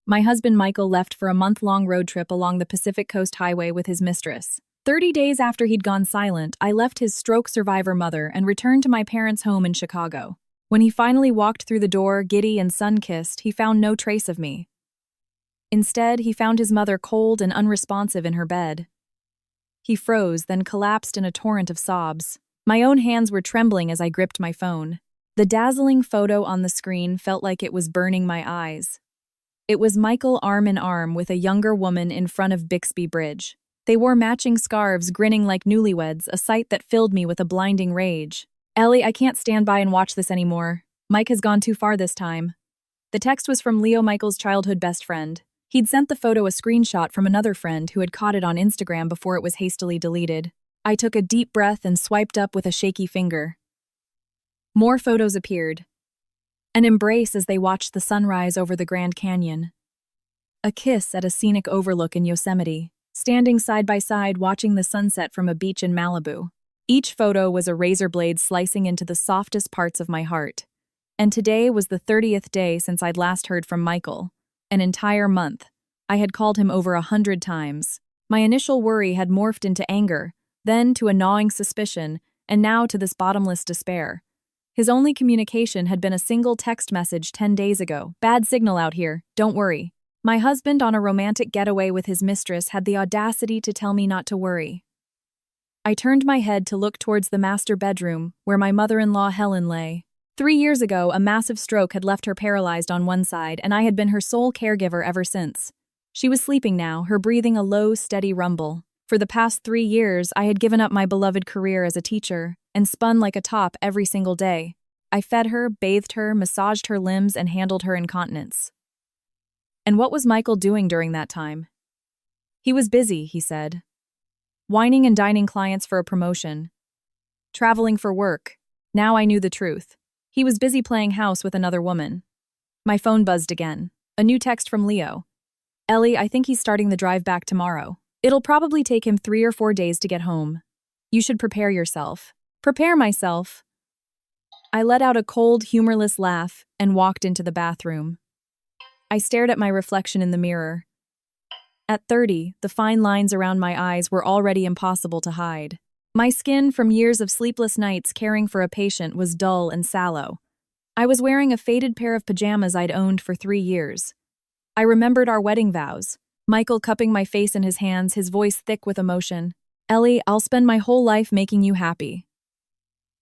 My husband Michael left for a month-long road trip along the Pacific Coast Highway with his mistress. 30 days after he'd gone silent, I left his stroke survivor mother and returned to my parents' home in Chicago. When he finally walked through the door, giddy and sun-kissed, he found no trace of me. Instead, he found his mother cold and unresponsive in her bed. He froze, then collapsed in a torrent of sobs. My own hands were trembling as I gripped my phone. The dazzling photo on the screen felt like it was burning my eyes. It was Michael arm in arm with a younger woman in front of Bixby Bridge. They wore matching scarves, grinning like newlyweds, a sight that filled me with a blinding rage. "Ellie, I can't stand by and watch this anymore. Mike has gone too far this time." The text was from Leo, Michael's childhood best friend. He'd sent the photo a screenshot from another friend who had caught it on Instagram before it was hastily deleted. I took a deep breath and swiped up with a shaky finger. More photos appeared. An embrace as they watched the sunrise over the Grand Canyon. A kiss at a scenic overlook in Yosemite, standing side by side watching the sunset from a beach in Malibu. Each photo was a razor blade slicing into the softest parts of my heart. And today was the 30th day since I'd last heard from Michael. An entire month. I had called him over 100 times. My initial worry had morphed into anger, then to a gnawing suspicion, and now to this bottomless despair. His only communication had been a single text message 10 days ago. "Bad signal out here, don't worry." My husband, on a romantic getaway with his mistress, had the audacity to tell me not to worry. I turned my head to look towards the master bedroom, where my mother-in-law Helen lay. 3 years ago, a massive stroke had left her paralyzed on one side, and I had been her sole caregiver ever since. She was sleeping now, her breathing a low, steady rumble. For the past 3 years, I had given up my beloved career as a teacher and spun like a top every single day. I fed her, bathed her, massaged her limbs, and handled her incontinence. And what was Michael doing during that time? He was busy, he said. Whining and dining clients for a promotion. Traveling for work. Now I knew the truth. He was busy playing house with another woman. My phone buzzed again. A new text from Leo. "Ellie, I think he's starting the drive back tomorrow. It'll probably take him 3 or 4 days to get home. You should prepare yourself." Prepare myself? I let out a cold, humorless laugh and walked into the bathroom. I stared at my reflection in the mirror. At 30, the fine lines around my eyes were already impossible to hide. My skin, from years of sleepless nights caring for a patient, was dull and sallow. I was wearing a faded pair of pajamas I'd owned for 3 years. I remembered our wedding vows. Michael cupping my face in his hands, his voice thick with emotion. "Ellie, I'll spend my whole life making you happy."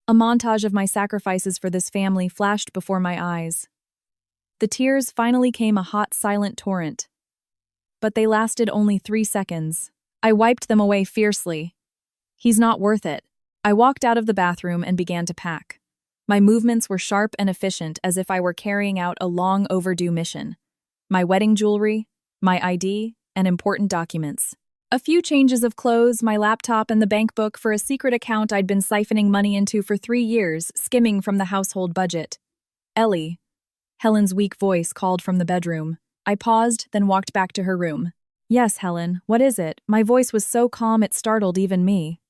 A montage of my sacrifices for this family flashed before my eyes. The tears finally came a hot, silent torrent. But they lasted only 3 seconds. I wiped them away fiercely. He's not worth it. I walked out of the bathroom and began to pack. My movements were sharp and efficient, as if I were carrying out a long overdue mission. My wedding jewelry, my ID, and important documents. A few changes of clothes, my laptop, and the bank book for a secret account I'd been siphoning money into for 3 years, skimming from the household budget. "Ellie." Helen's weak voice called from the bedroom. I paused, then walked back to her room. "Yes, Helen, what is it?" My voice was so calm it startled even me.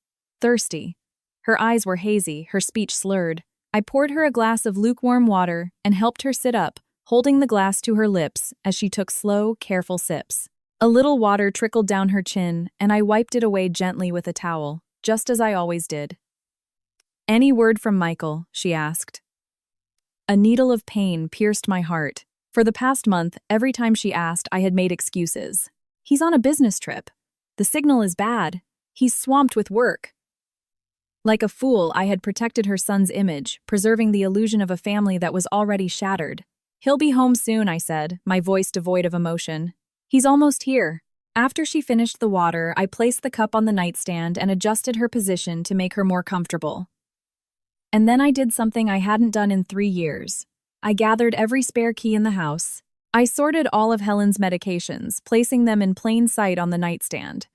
"Thirsty." Her eyes were hazy, her speech slurred. I poured her a glass of lukewarm water and helped her sit up, holding the glass to her lips as she took slow, careful sips. A little water trickled down her chin, and I wiped it away gently with a towel, just as I always did. "Any word from Michael?" she asked. A needle of pain pierced my heart. For the past month, every time she asked, I had made excuses. "He's on a business trip. The signal is bad. He's swamped with work." Like a fool, I had protected her son's image, preserving the illusion of a family that was already shattered. "He'll be home soon," I said, my voice devoid of emotion. "He's almost here." After she finished the water, I placed the cup on the nightstand and adjusted her position to make her more comfortable. And then I did something I hadn't done in 3 years. I gathered every spare key in the house. I sorted all of Helen's medications, placing them in plain sight on the nightstand.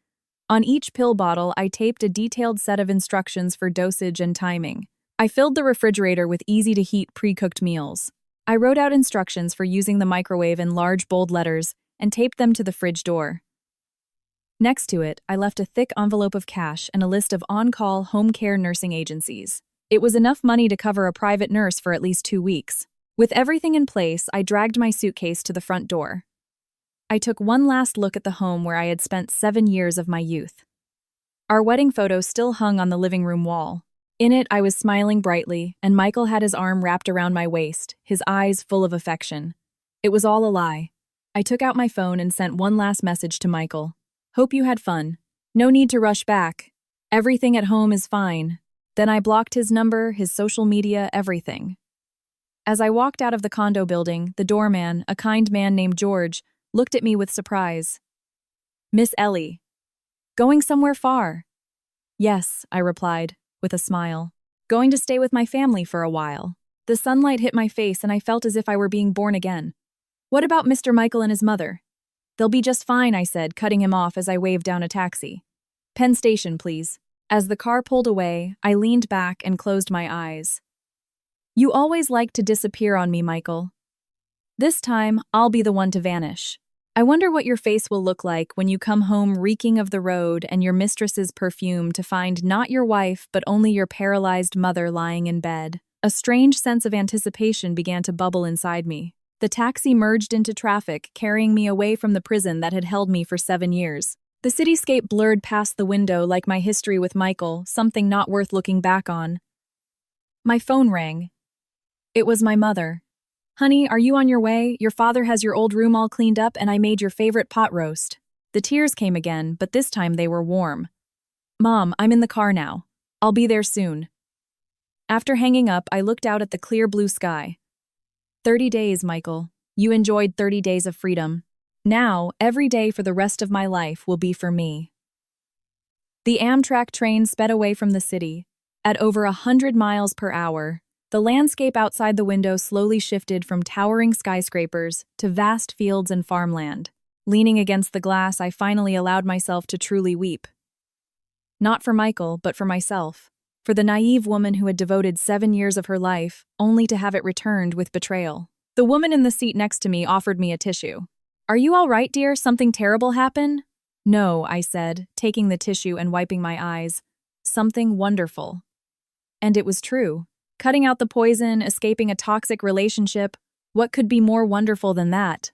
On each pill bottle, I taped a detailed set of instructions for dosage and timing. I filled the refrigerator with easy-to-heat pre-cooked meals. I wrote out instructions for using the microwave in large, bold letters and taped them to the fridge door. Next to it, I left a thick envelope of cash and a list of on-call home care nursing agencies. It was enough money to cover a private nurse for at least 2 weeks. With everything in place, I dragged my suitcase to the front door. I took one last look at the home where I had spent 7 years of my youth. Our wedding photo still hung on the living room wall. In it, I was smiling brightly, and Michael had his arm wrapped around my waist, his eyes full of affection. It was all a lie. I took out my phone and sent one last message to Michael. Hope you had fun. No need to rush back. Everything at home is fine. Then I blocked his number, his social media, everything. As I walked out of the condo building, the doorman, a kind man named George, looked at me with surprise. Miss Ellie. Going somewhere far? Yes, I replied, with a smile. Going to stay with my family for a while. The sunlight hit my face and I felt as if I were being born again. What about Mr. Michael and his mother? They'll be just fine, I said, cutting him off as I waved down a taxi. Penn Station, please. As the car pulled away, I leaned back and closed my eyes. You always like to disappear on me, Michael. This time, I'll be the one to vanish. I wonder what your face will look like when you come home reeking of the road and your mistress's perfume to find not your wife but only your paralyzed mother lying in bed. A strange sense of anticipation began to bubble inside me. The taxi merged into traffic, carrying me away from the prison that had held me for 7 years. The cityscape blurred past the window like my history with Michael, something not worth looking back on. My phone rang. It was my mother. Honey, are you on your way? Your father has your old room all cleaned up and I made your favorite pot roast. The tears came again, but this time they were warm. Mom, I'm in the car now. I'll be there soon. After hanging up, I looked out at the clear blue sky. 30 days, Michael. You enjoyed 30 days of freedom. Now, every day for the rest of my life will be for me. The Amtrak train sped away from the city. At over 100 miles per hour, the landscape outside the window slowly shifted from towering skyscrapers to vast fields and farmland. Leaning against the glass, I finally allowed myself to truly weep. Not for Michael, but for myself. For the naive woman who had devoted 7 years of her life, only to have it returned with betrayal. The woman in the seat next to me offered me a tissue. Are you all right, dear? Something terrible happened? No, I said, taking the tissue and wiping my eyes. Something wonderful. And it was true. Cutting out the poison, escaping a toxic relationship, what could be more wonderful than that?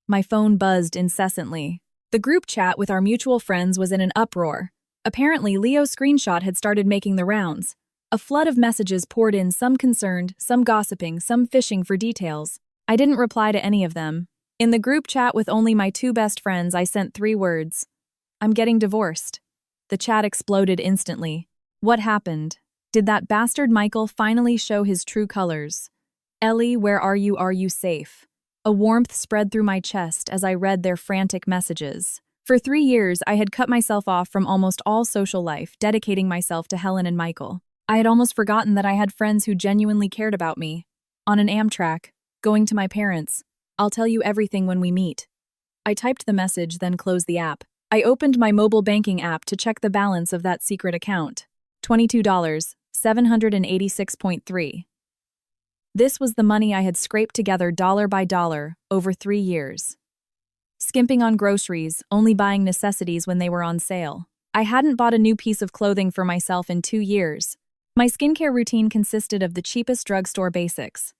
My phone buzzed incessantly. The group chat with our mutual friends was in an uproar. Apparently, Leo's screenshot had started making the rounds. A flood of messages poured in, some concerned, some gossiping, some fishing for details. I didn't reply to any of them. In the group chat with only my 2 best friends, I sent 3 words. I'm getting divorced. The chat exploded instantly. What happened? Did that bastard Michael finally show his true colors? Ellie, where are you? Are you safe? A warmth spread through my chest as I read their frantic messages. For 3 years, I had cut myself off from almost all social life, dedicating myself to Helen and Michael. I had almost forgotten that I had friends who genuinely cared about me. On an Amtrak, going to my parents. I'll tell you everything when we meet. I typed the message, then closed the app. I opened my mobile banking app to check the balance of that secret account. $22, 786.3. This was the money I had scraped together dollar by dollar over 3 years. Skimping on groceries, only buying necessities when they were on sale. I hadn't bought a new piece of clothing for myself in 2 years. My skincare routine consisted of the cheapest drugstore basics.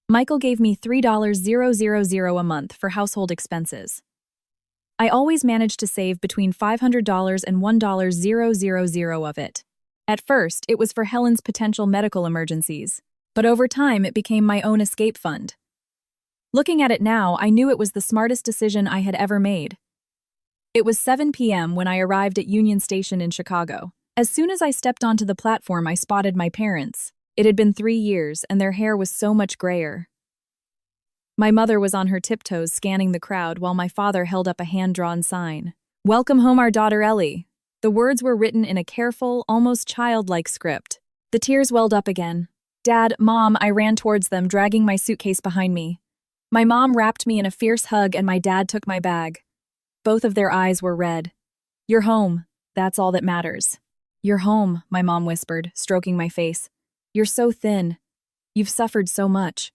Michael gave me $3,000 a month for household expenses. I always managed to save between $500 and $1,000 of it. At first, it was for Helen's potential medical emergencies, but over time it became my own escape fund. Looking at it now, I knew it was the smartest decision I had ever made. It was 7 p.m. when I arrived at Union Station in Chicago. As soon as I stepped onto the platform, I spotted my parents. It had been 3 years, and their hair was so much grayer. My mother was on her tiptoes scanning the crowd while my father held up a hand-drawn sign. Welcome home, our daughter Ellie. The words were written in a careful, almost childlike script. The tears welled up again. Dad, Mom, I ran towards them, dragging my suitcase behind me. My mom wrapped me in a fierce hug and my dad took my bag. Both of their eyes were red. You're home. That's all that matters. You're home, my mom whispered, stroking my face. You're so thin. You've suffered so much.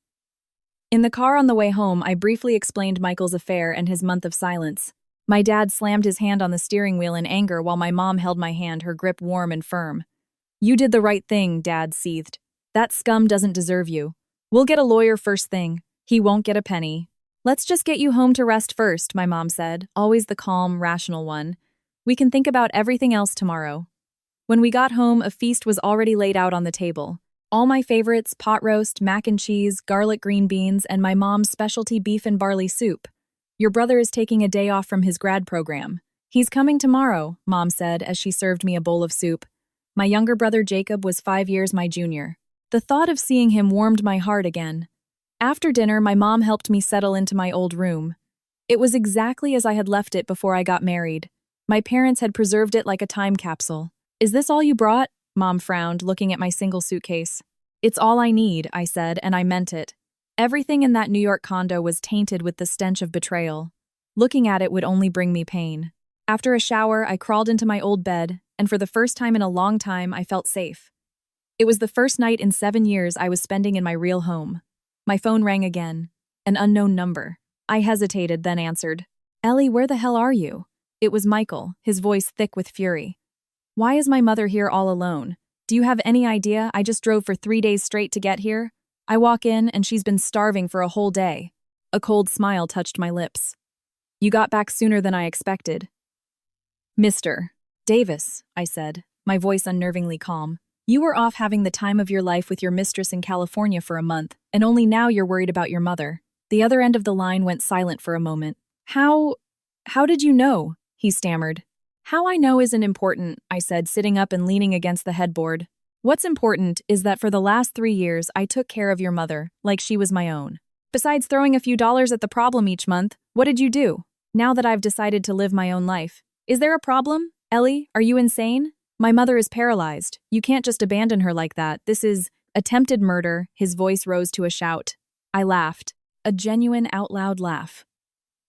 In the car on the way home, I briefly explained Michael's affair and his month of silence. My dad slammed his hand on the steering wheel in anger while my mom held my hand, her grip warm and firm. You did the right thing, Dad seethed. That scum doesn't deserve you. We'll get a lawyer first thing. He won't get a penny. Let's just get you home to rest first, my mom said, always the calm, rational one. We can think about everything else tomorrow. When we got home, a feast was already laid out on the table. All my favorites, pot roast, mac and cheese, garlic green beans, and my mom's specialty beef and barley soup. Your brother is taking a day off from his grad program. He's coming tomorrow, Mom said as she served me a bowl of soup. My younger brother Jacob was 5 years my junior. The thought of seeing him warmed my heart again. After dinner, my mom helped me settle into my old room. It was exactly as I had left it before I got married. My parents had preserved it like a time capsule. Is this all you brought? Mom frowned, looking at my single suitcase. It's all I need, I said, and I meant it. Everything in that New York condo was tainted with the stench of betrayal. Looking at it would only bring me pain. After a shower, I crawled into my old bed, and for the first time in a long time, I felt safe. It was the first night in 7 years I was spending in my real home. My phone rang again. An unknown number. I hesitated, then answered. Ellie, where the hell are you? It was Michael, his voice thick with fury. Why is my mother here all alone? Do you have any idea? I just drove for 3 days straight to get here. I walk in, and she's been starving for a whole day. A cold smile touched my lips. You got back sooner than I expected. Mr. Davis, I said, my voice unnervingly calm. You were off having the time of your life with your mistress in California for a month, and only now you're worried about your mother. The other end of the line went silent for a moment. How did you know? He stammered. How I know isn't important, I said, sitting up and leaning against the headboard. What's important is that for the last 3 years, I took care of your mother, like she was my own. Besides throwing a few dollars at the problem each month, what did you do? Now that I've decided to live my own life. Is there a problem? Ellie, are you insane? My mother is paralyzed. You can't just abandon her like that. This is attempted murder. His voice rose to a shout. I laughed. A genuine out-loud laugh.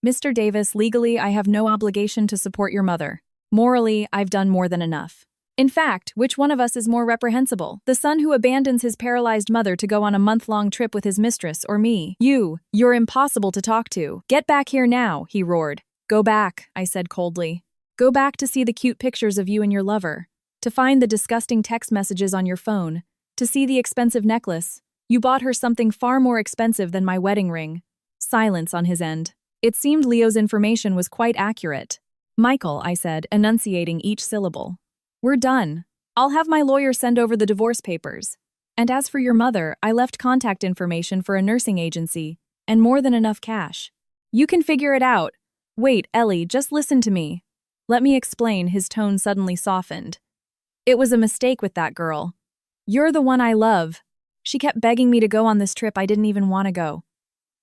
Mr. Davis, legally, I have no obligation to support your mother. Morally, I've done more than enough. In fact, which one of us is more reprehensible? The son who abandons his paralyzed mother to go on a month-long trip with his mistress, or me? You're impossible to talk to. Get back here now, he roared. Go back, I said coldly. Go back to see the cute pictures of you and your lover. To find the disgusting text messages on your phone. To see the expensive necklace. You bought her something far more expensive than my wedding ring. Silence on his end. It seemed Leo's information was quite accurate. Michael, I said, enunciating each syllable. We're done. I'll have my lawyer send over the divorce papers. And as for your mother, I left contact information for a nursing agency, and more than enough cash. You can figure it out. Wait, Ellie, just listen to me. Let me explain, his tone suddenly softened. It was a mistake with that girl. You're the one I love. She kept begging me to go on this trip I didn't even want to go.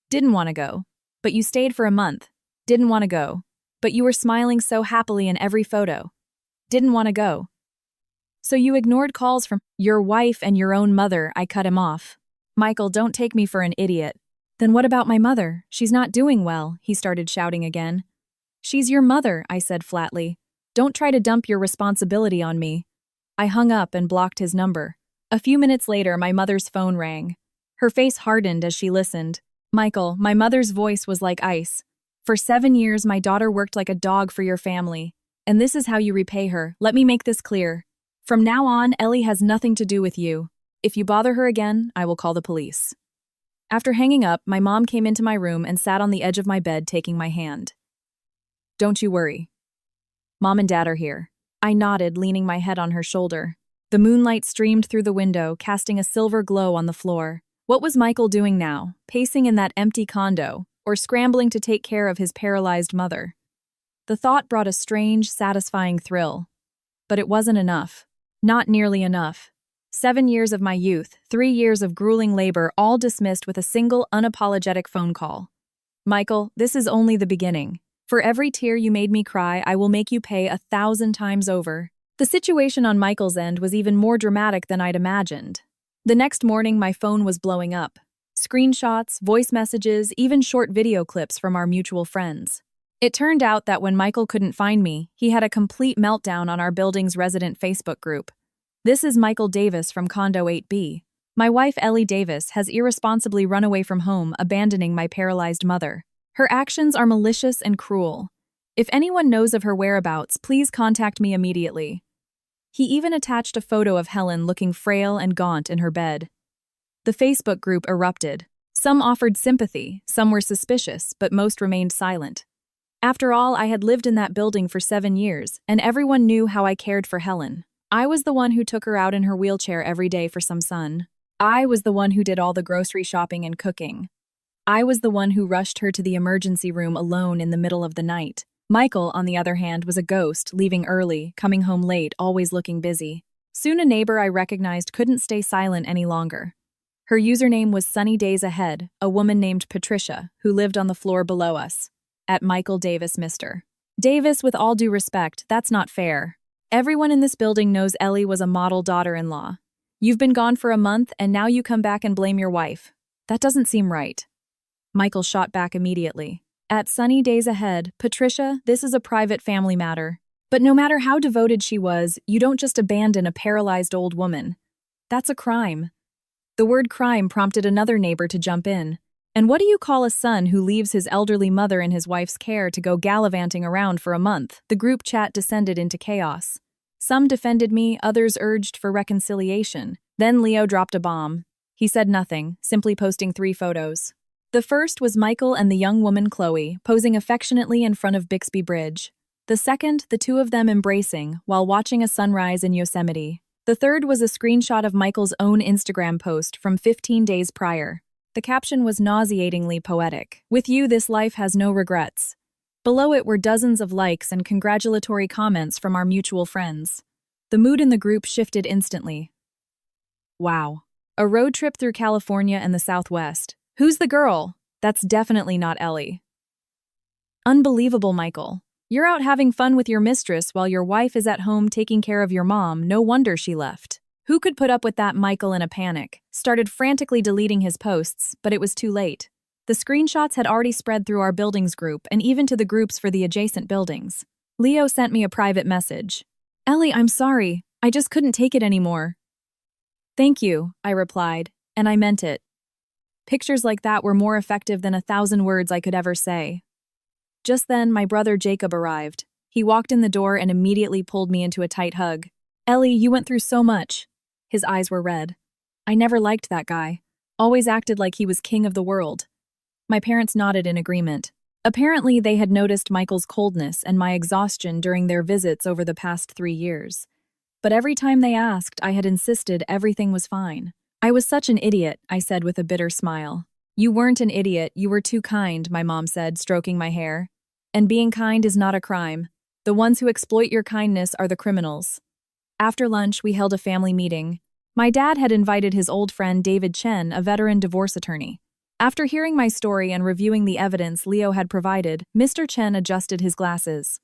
Didn't want to go. But you stayed for a month. Didn't want to go. But you were smiling so happily in every photo. Didn't want to go. So you ignored calls from your wife and your own mother. I cut him off. Michael, don't take me for an idiot. Then what about my mother? She's not doing well, he started shouting again. She's your mother, I said flatly. Don't try to dump your responsibility on me. I hung up and blocked his number. A few minutes later, my mother's phone rang. Her face hardened as she listened. Michael, my mother's voice was like ice. For 7 years, my daughter worked like a dog for your family. And this is how you repay her. Let me make this clear. From now on, Ellie has nothing to do with you. If you bother her again, I will call the police. After hanging up, my mom came into my room and sat on the edge of my bed, taking my hand. Don't you worry. Mom and Dad are here. I nodded, leaning my head on her shoulder. The moonlight streamed through the window, casting a silver glow on the floor. What was Michael doing now, pacing in that empty condo, or scrambling to take care of his paralyzed mother? The thought brought a strange, satisfying thrill. But it wasn't enough. Not nearly enough. 7 years of my youth, 3 years of grueling labor, all dismissed with a single, unapologetic phone call. Michael, this is only the beginning. For every tear you made me cry, I will make you pay 1,000 times over. The situation on Michael's end was even more dramatic than I'd imagined. The next morning, my phone was blowing up. Screenshots, voice messages, even short video clips from our mutual friends. It turned out that when Michael couldn't find me, he had a complete meltdown on our building's resident Facebook group. This is Michael Davis from Condo 8B. My wife, Ellie Davis, has irresponsibly run away from home, abandoning my paralyzed mother. Her actions are malicious and cruel. If anyone knows of her whereabouts, please contact me immediately. He even attached a photo of Helen looking frail and gaunt in her bed. The Facebook group erupted. Some offered sympathy, some were suspicious, but most remained silent. After all, I had lived in that building for 7 years, and everyone knew how I cared for Helen. I was the one who took her out in her wheelchair every day for some sun. I was the one who did all the grocery shopping and cooking. I was the one who rushed her to the emergency room alone in the middle of the night. Michael, on the other hand, was a ghost, leaving early, coming home late, always looking busy. Soon a neighbor I recognized couldn't stay silent any longer. Her username was Sunny Days Ahead, a woman named Patricia, who lived on the floor below us. At Michael Davis, Mr. Davis, with all due respect, that's not fair. Everyone in this building knows Ellie was a model daughter-in-law. You've been gone for a month, and now you come back and blame your wife. That doesn't seem right. Michael shot back immediately. At Sunny Days Ahead, Patricia, this is a private family matter. But no matter how devoted she was, you don't just abandon a paralyzed old woman. That's a crime. The word crime prompted another neighbor to jump in. And what do you call a son who leaves his elderly mother in his wife's care to go gallivanting around for a month? The group chat descended into chaos. Some defended me, others urged for reconciliation. Then Leo dropped a bomb. He said nothing, simply posting 3 photos. The first was Michael and the young woman Chloe, posing affectionately in front of Bixby Bridge. The second, the two of them embracing while watching a sunrise in Yosemite. The third was a screenshot of Michael's own Instagram post from 15 days prior. The caption was nauseatingly poetic. With you, this life has no regrets. Below it were dozens of likes and congratulatory comments from our mutual friends. The mood in the group shifted instantly. Wow. A road trip through California and the Southwest. Who's the girl? That's definitely not Ellie. Unbelievable, Michael. You're out having fun with your mistress while your wife is at home taking care of your mom. No wonder she left. Who could put up with that? Michael, in a panic, started frantically deleting his posts, but it was too late. The screenshots had already spread through our buildings group and even to the groups for the adjacent buildings. Leo sent me a private message. Ellie, I'm sorry. I just couldn't take it anymore. Thank you, I replied, and I meant it. Pictures like that were more effective than 1,000 words I could ever say. Just then, my brother Jacob arrived. He walked in the door and immediately pulled me into a tight hug. Ellie, you went through so much. His eyes were red. I never liked that guy. Always acted like he was king of the world. My parents nodded in agreement. Apparently, they had noticed Michael's coldness and my exhaustion during their visits over the past 3 years. But every time they asked, I had insisted everything was fine. I was such an idiot, I said with a bitter smile. You weren't an idiot, you were too kind, my mom said, stroking my hair. And being kind is not a crime. The ones who exploit your kindness are the criminals. After lunch, we held a family meeting. My dad had invited his old friend David Chen, a veteran divorce attorney. After hearing my story and reviewing the evidence Leo had provided, Mr. Chen adjusted his glasses.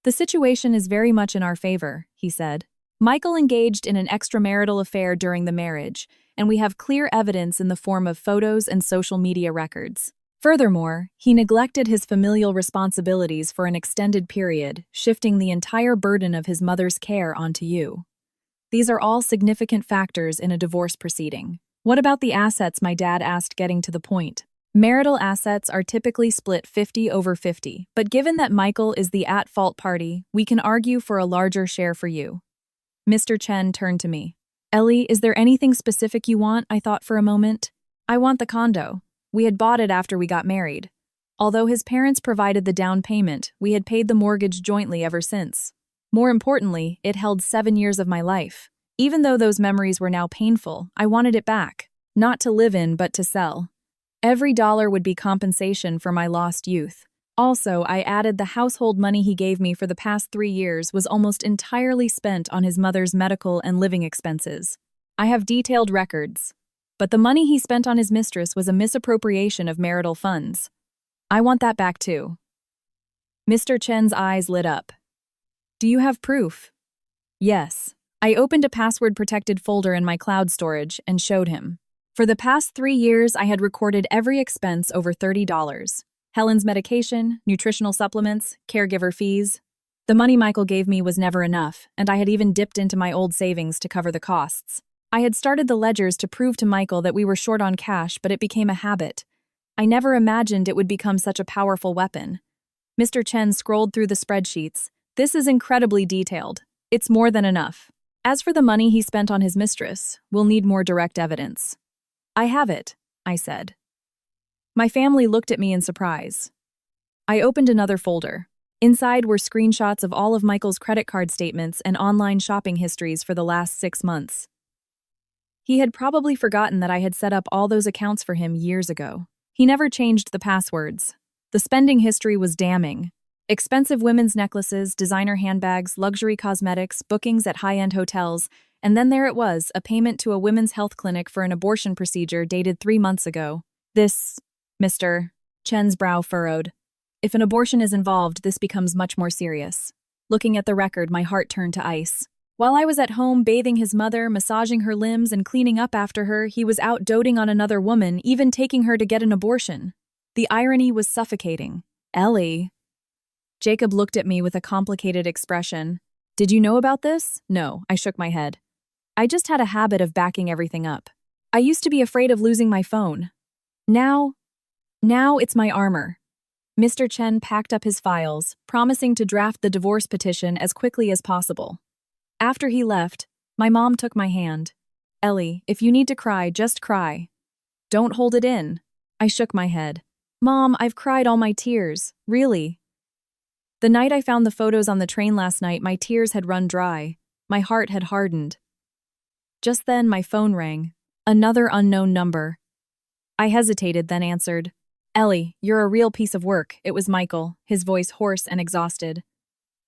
The situation is very much in our favor, he said. Michael engaged in an extramarital affair during the marriage, and we have clear evidence in the form of photos and social media records. Furthermore, he neglected his familial responsibilities for an extended period, shifting the entire burden of his mother's care onto you. These are all significant factors in a divorce proceeding. What about the assets? My dad asked, getting to the point. Marital assets are typically split 50/50, but given that Michael is the at-fault party, we can argue for a larger share for you. Mr. Chen turned to me. Ellie, is there anything specific you want? I thought for a moment. I want the condo. We had bought it after we got married. Although his parents provided the down payment, we had paid the mortgage jointly ever since. More importantly, it held 7 years of my life. Even though those memories were now painful, I wanted it back. Not to live in, but to sell. Every dollar would be compensation for my lost youth. Also, I added the household money he gave me for the past 3 years was almost entirely spent on his mother's medical and living expenses. I have detailed records. But the money he spent on his mistress was a misappropriation of marital funds. I want that back too. Mr. Chen's eyes lit up. Do you have proof? Yes. I opened a password-protected folder in my cloud storage and showed him. For the past 3 years, I had recorded every expense over $30. Helen's medication, nutritional supplements, caregiver fees. The money Michael gave me was never enough, and I had even dipped into my old savings to cover the costs. I had started the ledgers to prove to Michael that we were short on cash, but it became a habit. I never imagined it would become such a powerful weapon. Mr. Chen scrolled through the spreadsheets. This is incredibly detailed. It's more than enough. As for the money he spent on his mistress, we'll need more direct evidence. I have it. I said. My family looked at me in surprise. I opened another folder. Inside were screenshots of all of Michael's credit card statements and online shopping histories for the last 6 months. He had probably forgotten that I had set up all those accounts for him years ago. He never changed the passwords. The spending history was damning. Expensive women's necklaces, designer handbags, luxury cosmetics, bookings at high-end hotels, and then there it was, a payment to a women's health clinic for an abortion procedure dated 3 months ago. This, Mr. Chen's brow furrowed. If an abortion is involved, this becomes much more serious. Looking at the record, my heart turned to ice. While I was at home bathing his mother, massaging her limbs, and cleaning up after her, he was out doting on another woman, even taking her to get an abortion. The irony was suffocating. Ellie. Jacob looked at me with a complicated expression. Did you know about this? No, I shook my head. I just had a habit of backing everything up. I used to be afraid of losing my phone. Now it's my armor. Mr. Chen packed up his files, promising to draft the divorce petition as quickly as possible. After he left, my mom took my hand. Ellie, if you need to cry, just cry. Don't hold it in. I shook my head. Mom, I've cried all my tears. Really? The night I found the photos on the train last night, my tears had run dry. My heart had hardened. Just then, my phone rang. Another unknown number. I hesitated, then answered. Ellie, you're a real piece of work. It was Michael, his voice hoarse and exhausted.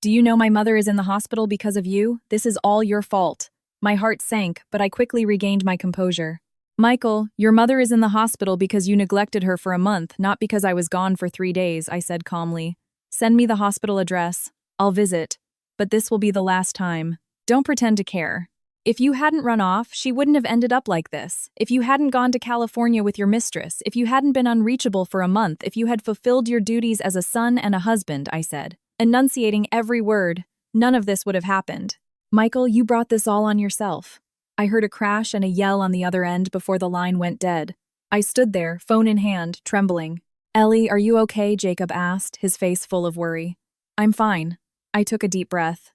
Do you know my mother is in the hospital because of you? This is all your fault. My heart sank, but I quickly regained my composure. Michael, your mother is in the hospital because you neglected her for a month, not because I was gone for 3 days, I said calmly. Send me the hospital address. I'll visit. But this will be the last time. Don't pretend to care. If you hadn't run off, she wouldn't have ended up like this. If you hadn't gone to California with your mistress, if you hadn't been unreachable for a month, if you had fulfilled your duties as a son and a husband, I said, enunciating every word, none of this would have happened. Michael, you brought this all on yourself. I heard a crash and a yell on the other end before the line went dead. I stood there, phone in hand, trembling. Ellie, are you okay? Jacob asked, his face full of worry. I'm fine. I took a deep breath.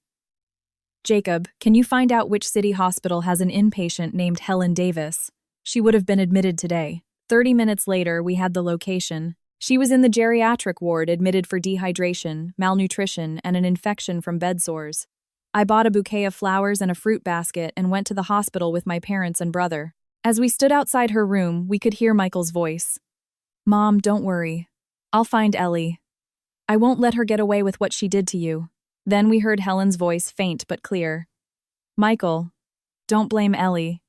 Jacob, can you find out which city hospital has an inpatient named Helen Davis? She would have been admitted today. 30 minutes later, we had the location. She was in the geriatric ward, admitted for dehydration, malnutrition, and an infection from bed sores. I bought a bouquet of flowers and a fruit basket and went to the hospital with my parents and brother. As we stood outside her room, we could hear Michael's voice. Mom, don't worry. I'll find Ellie. I won't let her get away with what she did to you. Then we heard Helen's voice, faint but clear. Michael, don't blame Ellie.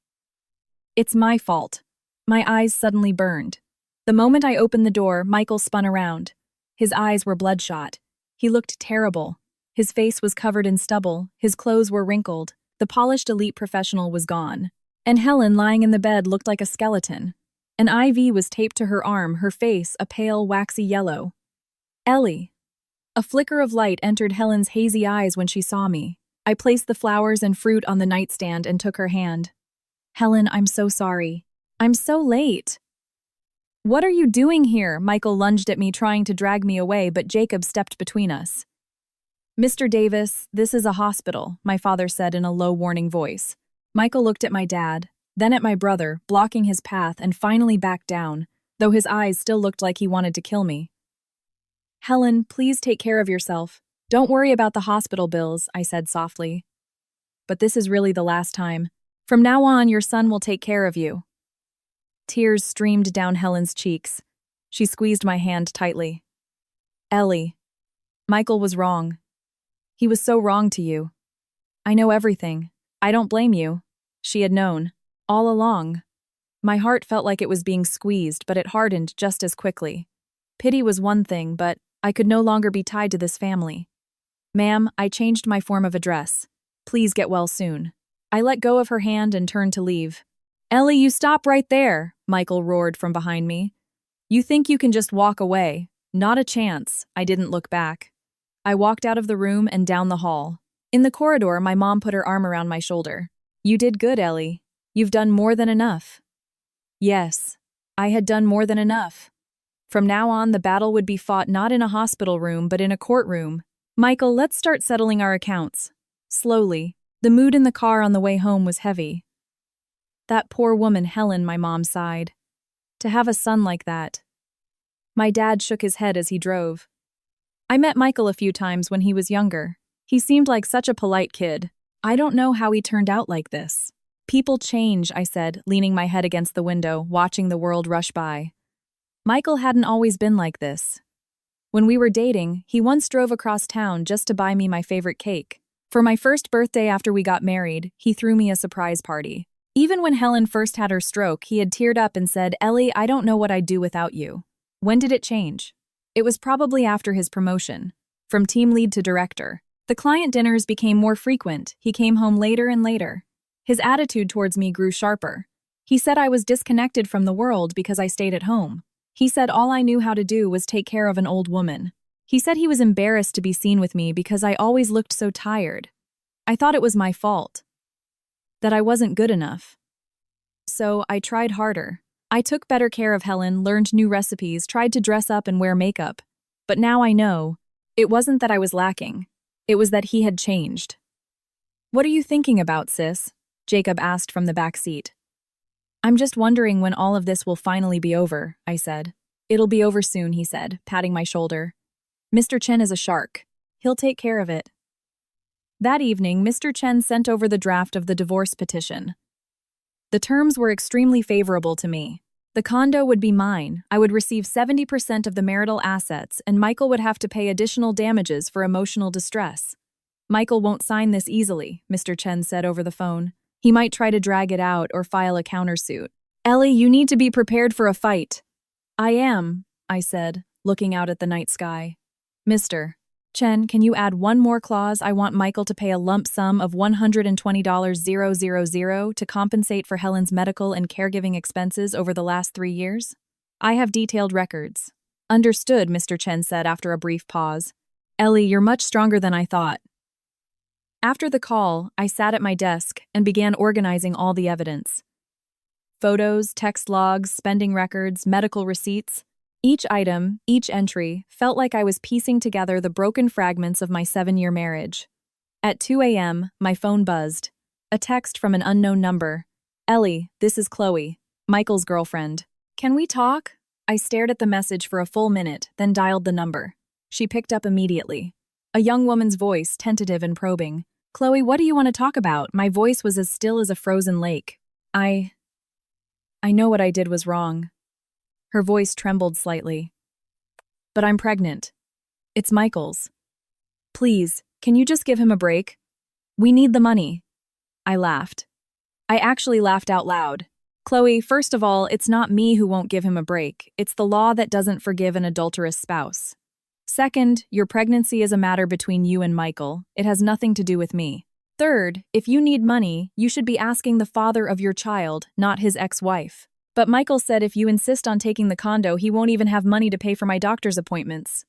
It's my fault. My eyes suddenly burned. The moment I opened the door, Michael spun around. His eyes were bloodshot. He looked terrible. His face was covered in stubble, his clothes were wrinkled, the polished elite professional was gone. And Helen, lying in the bed, looked like a skeleton. An IV was taped to her arm, her face a pale, waxy yellow. Ellie. A flicker of light entered Helen's hazy eyes when she saw me. I placed the flowers and fruit on the nightstand and took her hand. Helen, I'm so sorry. I'm so late. What are you doing here? Michael lunged at me, trying to drag me away, but Jacob stepped between us. Mr. Davis, this is a hospital, my father said in a low, warning voice. Michael looked at my dad, then at my brother, blocking his path, and finally backed down, though his eyes still looked like he wanted to kill me. Helen, please take care of yourself. Don't worry about the hospital bills, I said softly. But this is really the last time. From now on, your son will take care of you. Tears streamed down Helen's cheeks. She squeezed my hand tightly. Ellie, Michael was wrong. He was so wrong to you. I know everything. I don't blame you. She had known. All along. My heart felt like it was being squeezed, but it hardened just as quickly. Pity was one thing, but I could no longer be tied to this family. Ma'am, I changed my form of address. Please get well soon. I let go of her hand and turned to leave. Ellie, you stop right there, Michael roared from behind me. You think you can just walk away? Not a chance. I didn't look back. I walked out of the room and down the hall. In the corridor, my mom put her arm around my shoulder. You did good, Ellie. You've done more than enough. Yes, I had done more than enough. From now on, the battle would be fought not in a hospital room, but in a courtroom. Michael, let's start settling our accounts. Slowly. The mood in the car on the way home was heavy. That poor woman, Helen, my mom sighed. to have a son like that. My dad shook his head as he drove. I met Michael a few times when he was younger. He seemed like such a polite kid. I don't know how he turned out like this. People change, I said, leaning my head against the window, watching the world rush by. Michael hadn't always been like this. When we were dating, he once drove across town just to buy me my favorite cake. For my first birthday after we got married, he threw me a surprise party. Even when Helen first had her stroke, he had teared up and said, "Ellie, I don't know what I'd do without you." When did it change? It was probably after his promotion. From team lead to director. The client dinners became more frequent. He came home later and later. His attitude towards me grew sharper. He said I was disconnected from the world because I stayed at home. He said all I knew how to do was take care of an old woman. He said he was embarrassed to be seen with me because I always looked so tired. I thought it was my fault. That I wasn't good enough. So I tried harder. I took better care of Helen, learned new recipes, tried to dress up and wear makeup. But now I know, it wasn't that I was lacking. It was that he had changed. "What are you thinking about, sis?" Jacob asked from the back seat. "I'm just wondering when all of this will finally be over," I said. "It'll be over soon," he said, patting my shoulder. "Mr. Chen is a shark. He'll take care of it." That evening, Mr. Chen sent over the draft of the divorce petition. The terms were extremely favorable to me. The condo would be mine, I would receive 70% of the marital assets, and Michael would have to pay additional damages for emotional distress. "Michael won't sign this easily," Mr. Chen said over the phone. "He might try to drag it out or file a countersuit. Ellie, you need to be prepared for a fight." "I am," I said, looking out at the night sky. "Mr. Chen, can you add one more clause? I want Michael to pay a lump sum of $120,000 to compensate for Helen's medical and caregiving expenses over the last 3 years. I have detailed records." "Understood," Mr. Chen said after a brief pause. "Ellie, you're much stronger than I thought." After the call, I sat at my desk and began organizing all the evidence. Photos, text logs, spending records, medical receipts. Each item, each entry, felt like I was piecing together the broken fragments of my 7-year marriage. At 2 a.m., my phone buzzed. A text from an unknown number. "Ellie, this is Chloe, Michael's girlfriend. Can we talk?" I stared at the message for a full minute, then dialed the number. She picked up immediately. A young woman's voice, tentative and probing. "Chloe, what do you want to talk about?" My voice was as still as a frozen lake. I know what I did was wrong." Her voice trembled slightly. "But I'm pregnant. It's Michael's. Please, can you just give him a break? We need the money." I laughed. I actually laughed out loud. "Chloe, first of all, it's not me who won't give him a break. It's the law that doesn't forgive an adulterous spouse. Second, your pregnancy is a matter between you and Michael. It has nothing to do with me. Third, if you need money, you should be asking the father of your child, not his ex-wife. But Michael said if you insist on taking the condo, he won't even have money to pay for my doctor's appointments."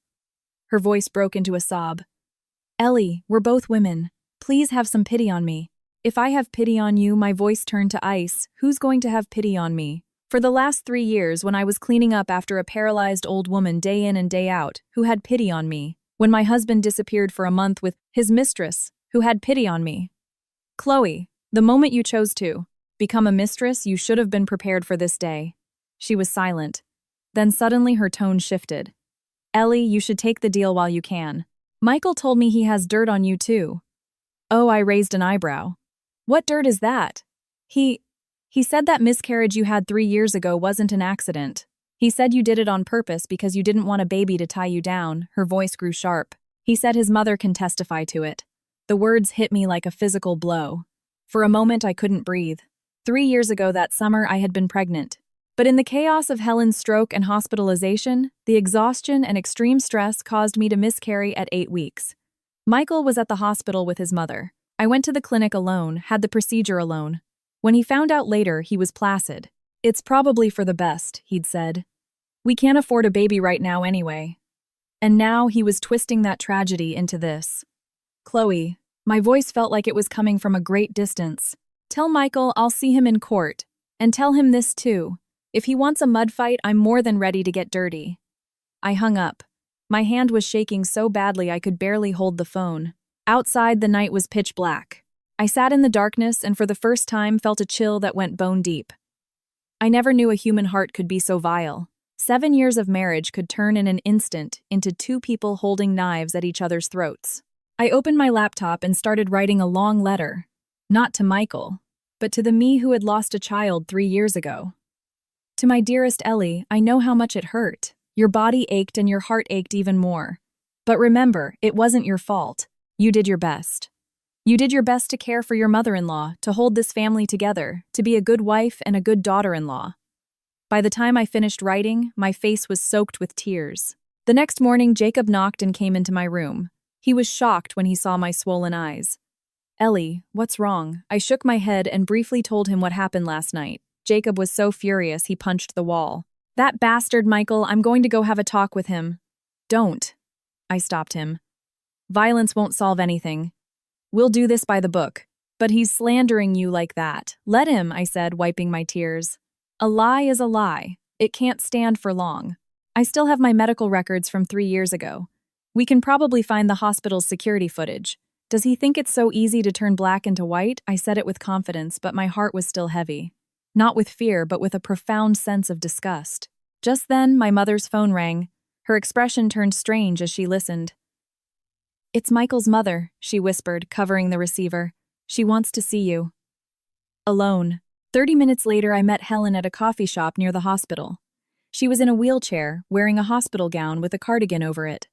Her voice broke into a sob. "Ellie, we're both women. Please have some pity on me." "If I have pity on you," my voice turned to ice, "who's going to have pity on me? For the last 3 years, when I was cleaning up after a paralyzed old woman day in and day out, who had pity on me? When my husband disappeared for a month with his mistress, who had pity on me? Chloe, the moment you chose to become a mistress, you should have been prepared for this day." She was silent. Then suddenly her tone shifted. "Ellie, you should take the deal while you can. Michael told me he has dirt on you too." Oh, I raised an eyebrow. "What dirt is that?" He said that miscarriage you had 3 years ago wasn't an accident. He said you did it on purpose because you didn't want a baby to tie you down." Her voice grew sharp. "He said his mother can testify to it." The words hit me like a physical blow. For a moment I couldn't breathe. 3 years ago that summer I had been pregnant. But in the chaos of Helen's stroke and hospitalization, the exhaustion and extreme stress caused me to miscarry at 8 weeks. Michael was at the hospital with his mother. I went to the clinic alone, had the procedure alone. When he found out later, he was placid. "It's probably for the best," he'd said. "We can't afford a baby right now anyway." And now he was twisting that tragedy into this. "Chloe," my voice felt like it was coming from a great distance. "Tell Michael I'll see him in court. And tell him this too. If he wants a mud fight, I'm more than ready to get dirty." I hung up. My hand was shaking so badly I could barely hold the phone. Outside, the night was pitch black. I sat in the darkness and for the first time felt a chill that went bone deep. I never knew a human heart could be so vile. 7 years of marriage could turn in an instant into two people holding knives at each other's throats. I opened my laptop and started writing a long letter. Not to Michael, but to the me who had lost a child 3 years ago. To my dearest Ellie, I know how much it hurt. Your body ached and your heart ached even more. But remember, it wasn't your fault. You did your best. You did your best to care for your mother-in-law, to hold this family together, to be a good wife and a good daughter-in-law. By the time I finished writing, my face was soaked with tears. The next morning, Jacob knocked and came into my room. He was shocked when he saw my swollen eyes. Ellie, what's wrong? I shook my head and briefly told him what happened last night. Jacob was so furious he punched the wall. That bastard, Michael, I'm going to go have a talk with him. Don't. I stopped him. Violence won't solve anything. We'll do this by the book. But he's slandering you like that. Let him, I said, wiping my tears. A lie is a lie. It can't stand for long. I still have my medical records from 3 years ago. We can probably find the hospital's security footage. Does he think it's so easy to turn black into white? I said it with confidence, but my heart was still heavy. Not with fear, but with a profound sense of disgust. Just then, my mother's phone rang. Her expression turned strange as she listened. It's Michael's mother, she whispered, covering the receiver. She wants to see you. Alone. 30 minutes later, I met Helen at a coffee shop near the hospital. She was in a wheelchair, wearing a hospital gown with a cardigan over it.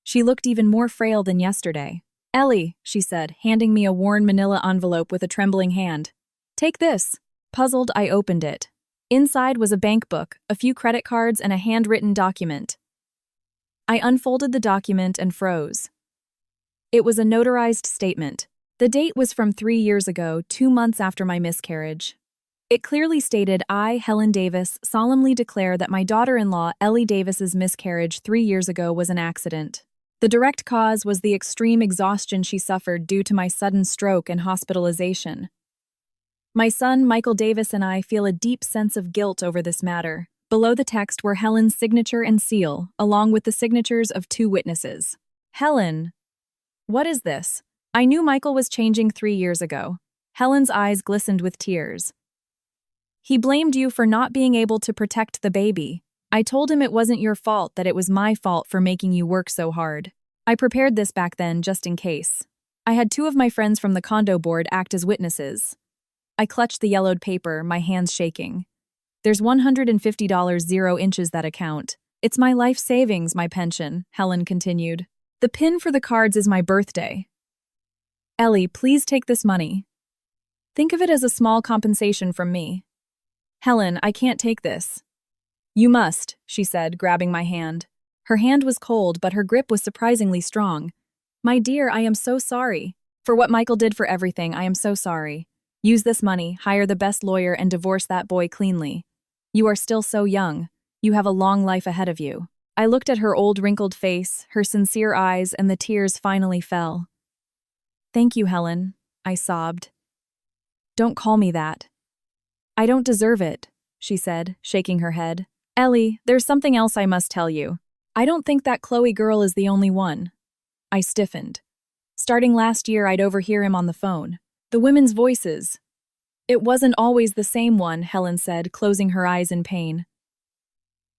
She looked even more frail than yesterday. Ellie, she said, handing me a worn manila envelope with a trembling hand. Take this. Puzzled, I opened it. Inside was a bank book, a few credit cards, and a handwritten document. I unfolded the document and froze. It was a notarized statement. The date was from 3 years ago, 2 months after my miscarriage. It clearly stated, I, Helen Davis, solemnly declare that my daughter-in-law, Ellie Davis's miscarriage 3 years ago was an accident. The direct cause was the extreme exhaustion she suffered due to my sudden stroke and hospitalization. My son, Michael Davis, and I feel a deep sense of guilt over this matter. Below the text were Helen's signature and seal, along with the signatures of 2 witnesses. Helen. What is this? I knew Michael was changing 3 years ago. Helen's eyes glistened with tears. He blamed you for not being able to protect the baby. I told him it wasn't your fault, that it was my fault for making you work so hard. I prepared this back then just in case. I had 2 of my friends from the condo board act as witnesses. I clutched the yellowed paper, my hands shaking. There's $150 0 inches that account. It's my life savings, my pension, Helen continued. The pin for the cards is my birthday. Ellie, please take this money. Think of it as a small compensation from me. Helen, I can't take this. You must, she said, grabbing my hand. Her hand was cold, but her grip was surprisingly strong. My dear, I am so sorry. For what Michael did for everything, I am so sorry. Use this money, hire the best lawyer, and divorce that boy cleanly. You are still so young. You have a long life ahead of you. I looked at her old wrinkled face, her sincere eyes, and the tears finally fell. Thank you, Helen, I sobbed. Don't call me that. I don't deserve it, she said, shaking her head. Ellie, there's something else I must tell you. I don't think that Chloe girl is the only one. I stiffened. Starting last year, I'd overhear him on the phone. The women's voices. It wasn't always the same one, Helen said, closing her eyes in pain.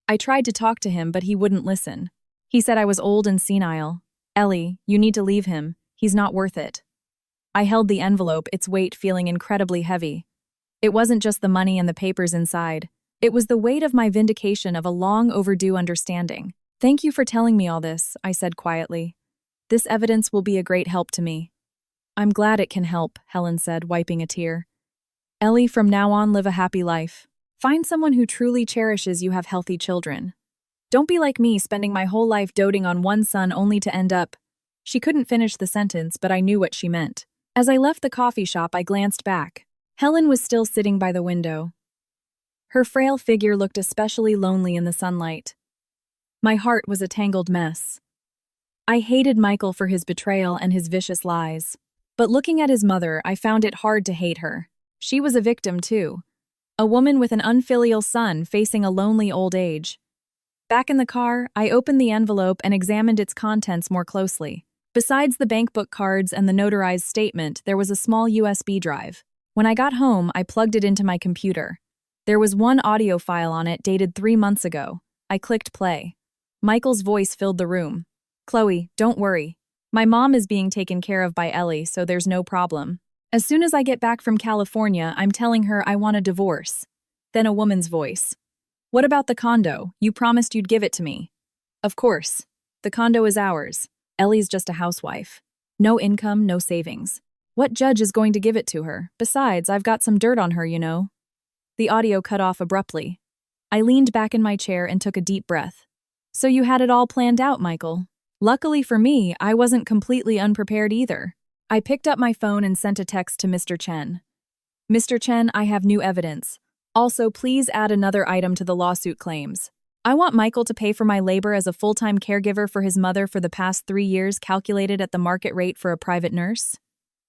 I tried to talk to him, but he wouldn't listen. He said I was old and senile. Ellie, you need to leave him. He's not worth it. I held the envelope, its weight feeling incredibly heavy. It wasn't just the money and the papers inside. It was the weight of my vindication of a long overdue understanding. Thank you for telling me all this, I said quietly. This evidence will be a great help to me. I'm glad it can help, Helen said, wiping a tear. Ellie, from now on, live a happy life. Find someone who truly cherishes you, have healthy children. Don't be like me, spending my whole life doting on one son only to end up. She couldn't finish the sentence, but I knew what she meant. As I left the coffee shop, I glanced back. Helen was still sitting by the window. Her frail figure looked especially lonely in the sunlight. My heart was a tangled mess. I hated Michael for his betrayal and his vicious lies. But looking at his mother, I found it hard to hate her. She was a victim, too. A woman with an unfilial son facing a lonely old age. Back in the car, I opened the envelope and examined its contents more closely. Besides the bank book cards and the notarized statement, there was a small USB drive. When I got home, I plugged it into my computer. There was one audio file on it dated 3 months ago. I clicked play. Michael's voice filled the room. Chloe, don't worry. My mom is being taken care of by Ellie, so there's no problem. As soon as I get back from California, I'm telling her I want a divorce. Then a woman's voice. What about the condo? You promised you'd give it to me. Of course. The condo is ours. Ellie's just a housewife. No income, no savings. What judge is going to give it to her? Besides, I've got some dirt on her, you know. The audio cut off abruptly. I leaned back in my chair and took a deep breath. So you had it all planned out, Michael. Luckily for me, I wasn't completely unprepared either. I picked up my phone and sent a text to Mr. Chen. Mr. Chen, I have new evidence. Also, please add another item to the lawsuit claims. I want Michael to pay for my labor as a full-time caregiver for his mother for the past 3 years calculated at the market rate for a private nurse.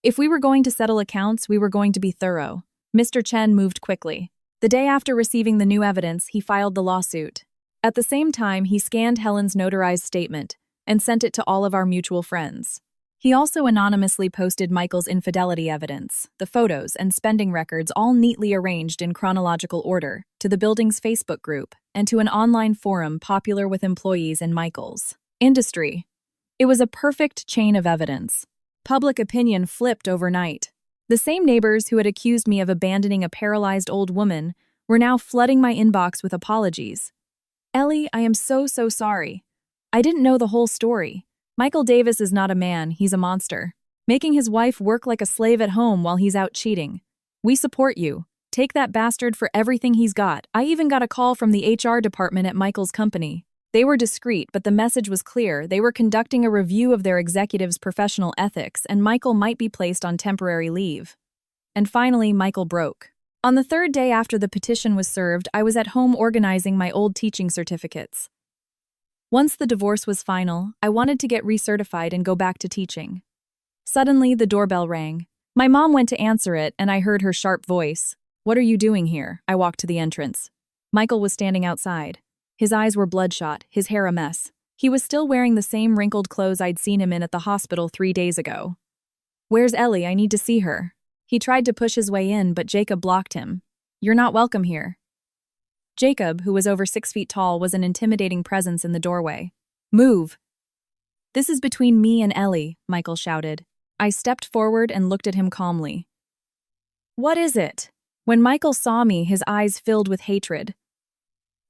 If we were going to settle accounts, we were going to be thorough. Mr. Chen moved quickly. The day after receiving the new evidence, he filed the lawsuit. At the same time, he scanned Helen's notarized statement and sent it to all of our mutual friends. He also anonymously posted Michael's infidelity evidence, the photos and spending records all neatly arranged in chronological order, to the building's Facebook group and to an online forum popular with employees in Michael's industry. It was a perfect chain of evidence. Public opinion flipped overnight. The same neighbors who had accused me of abandoning a paralyzed old woman were now flooding my inbox with apologies. Ellie, I am so sorry. I didn't know the whole story. Michael Davis is not a man, he's a monster. Making his wife work like a slave at home while he's out cheating. We support you. Take that bastard for everything he's got. I even got a call from the HR department at Michael's company. They were discreet, but the message was clear. They were conducting a review of their executives' professional ethics, and Michael might be placed on temporary leave. And finally, Michael broke. On the 3rd day after the petition was served, I was at home organizing my old teaching certificates. Once the divorce was final, I wanted to get recertified and go back to teaching. Suddenly, the doorbell rang. My mom went to answer it, and I heard her sharp voice. What are you doing here? I walked to the entrance. Michael was standing outside. His eyes were bloodshot, his hair a mess. He was still wearing the same wrinkled clothes I'd seen him in at the hospital 3 days ago. Where's Ellie? I need to see her. He tried to push his way in, but Jacob blocked him. You're not welcome here. Jacob, who was over 6 feet tall, was an intimidating presence in the doorway. Move! This is between me and Ellie, Michael shouted. I stepped forward and looked at him calmly. What is it? When Michael saw me, his eyes filled with hatred.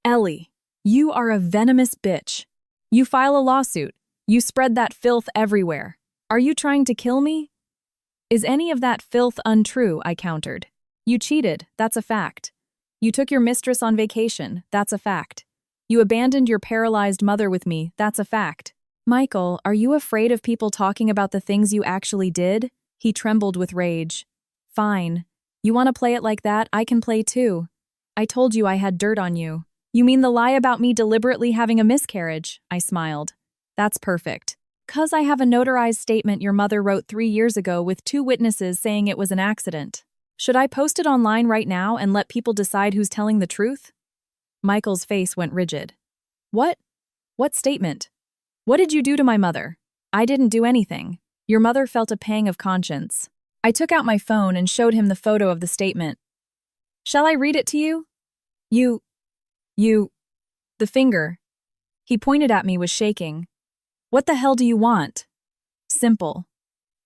Ellie, you are a venomous bitch. You file a lawsuit. You spread that filth everywhere. Are you trying to kill me? Is any of that filth untrue? I countered. You cheated, that's a fact. You took your mistress on vacation, that's a fact. You abandoned your paralyzed mother with me, that's a fact. Michael, are you afraid of people talking about the things you actually did? He trembled with rage. Fine. You want to play it like that? I can play too. I told you I had dirt on you. You mean the lie about me deliberately having a miscarriage? I smiled. That's perfect. 'Cause I have a notarized statement your mother wrote 3 years ago with 2 witnesses saying it was an accident. Should I post it online right now and let people decide who's telling the truth? Michael's face went rigid. What? What statement? What did you do to my mother? I didn't do anything. Your mother felt a pang of conscience. I took out my phone and showed him the photo of the statement. Shall I read it to you? The finger. He pointed at me was shaking. What the hell do you want? Simple.